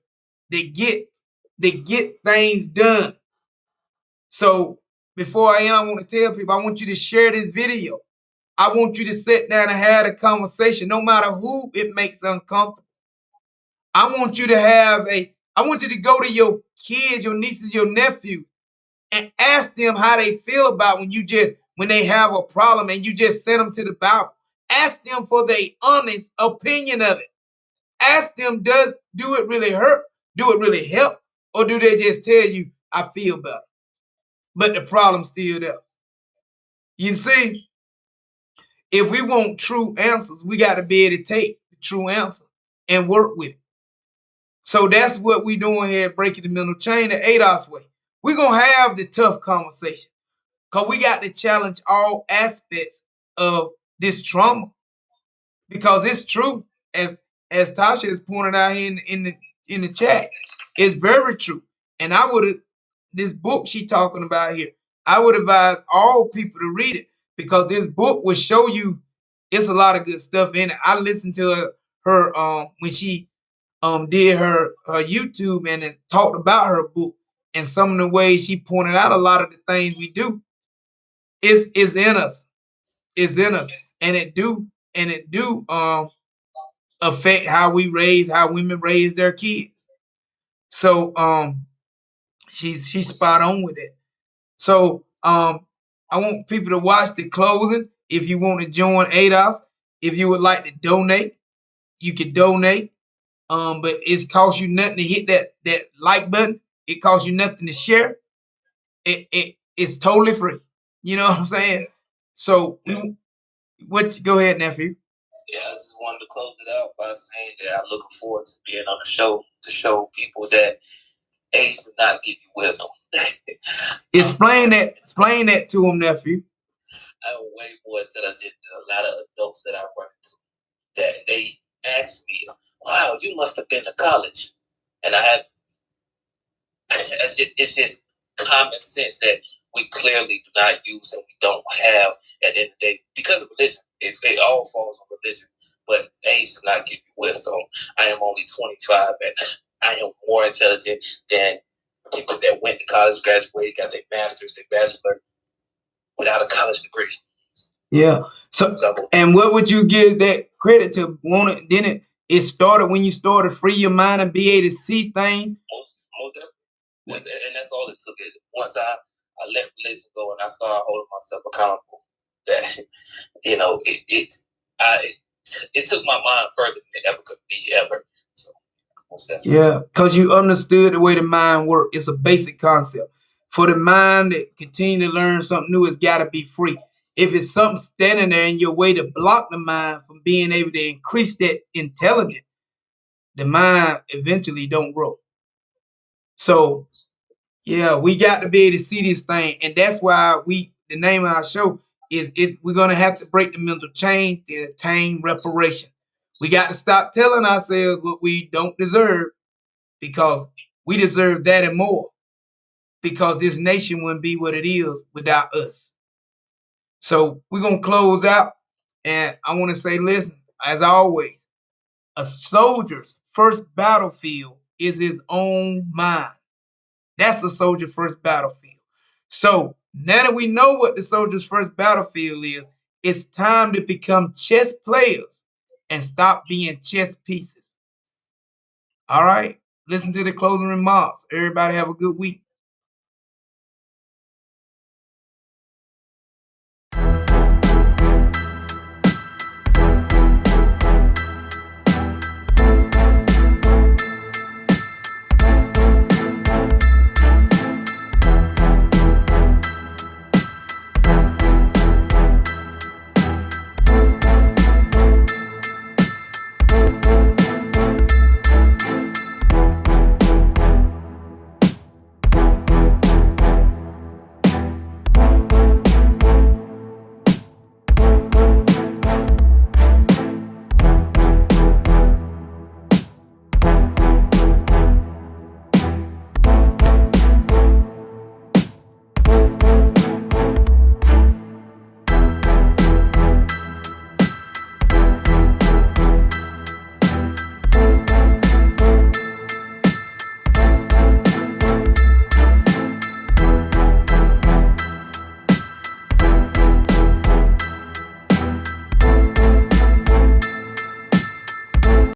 S1: to get things done. So before I end, I want to tell people I want you to share this video. I want you to sit down and have a conversation, no matter who it makes uncomfortable. I want you to go to your kids, your nieces, your nephews, and ask them how they feel about when they have a problem and you just send them to the Bible. Ask them for their honest opinion of it. Ask them, do it really hurt? Do it really help? Or do they just tell you, I feel better? But the problem's still there. You see, if we want true answers, we got to be able to take the true answer and work with it. So that's what we doing here at Breaking the Mental Chain the ADOS way. We're going to have the tough conversation because we got to challenge all aspects of this trauma because it's true. As Tasha has pointed out here in the chat, it's very true. And I would have this book she talking about here. I would advise all people to read it because this book will show you it's a lot of good stuff in it. I listened to her when she did her YouTube and it talked about her book and some of the ways she pointed out a lot of the things we do. It's in us. It's in us. And it do affect how women raise their kids. So she's spot on with it. So I want people to watch the closing. If you want to join ADOS, if you would like to donate, you can donate. But it costs you nothing to hit that like button. It costs you nothing to share. It's totally free. You know what I'm saying? So go ahead, nephew.
S2: Yeah, I just wanted to close it out by saying that I'm looking forward to being on the show to show people that age does not give you wisdom.
S1: Explain that to him, nephew.
S2: I'm way more intelligent than a lot of adults that I run into. That they ask me, "Wow, you must have been to college," and I have. It's just common sense that we clearly do not use and we don't have at the end of the day because of religion. It all falls on religion. But age does not give you wisdom. I am only 25 and I am more intelligent than people that went to college, graduated, got their master's, their bachelor without a college degree.
S1: Yeah. So and what would you give that credit to? Then it started when you started to free your mind and be able to see things.
S2: Most definitely. And that's all it took. Once I let religion go and I started holding myself accountable, that it took my mind further than it ever could be ever. So,
S1: yeah, because you understood the way the mind works. It's a basic concept. For the mind to continue to learn something new, it's got to be free. If it's something standing there in your way to block the mind from being able to increase that intelligence, the mind eventually don't grow. So, yeah, we got to be able to see this thing, and that's why the name of our show is we're gonna have to break the mental chain to attain reparation. We got to stop telling ourselves what we don't deserve because we deserve that and more. Because this nation wouldn't be what it is without us. So we're gonna close out, and I want to say, listen, as always, a soldier's first battlefield is his own mind. That's the soldier's first battlefield. So now that we know what the soldier's first battlefield is, it's time to become chess players and stop being chess pieces. All right? Listen to the closing remarks. Everybody have a good week.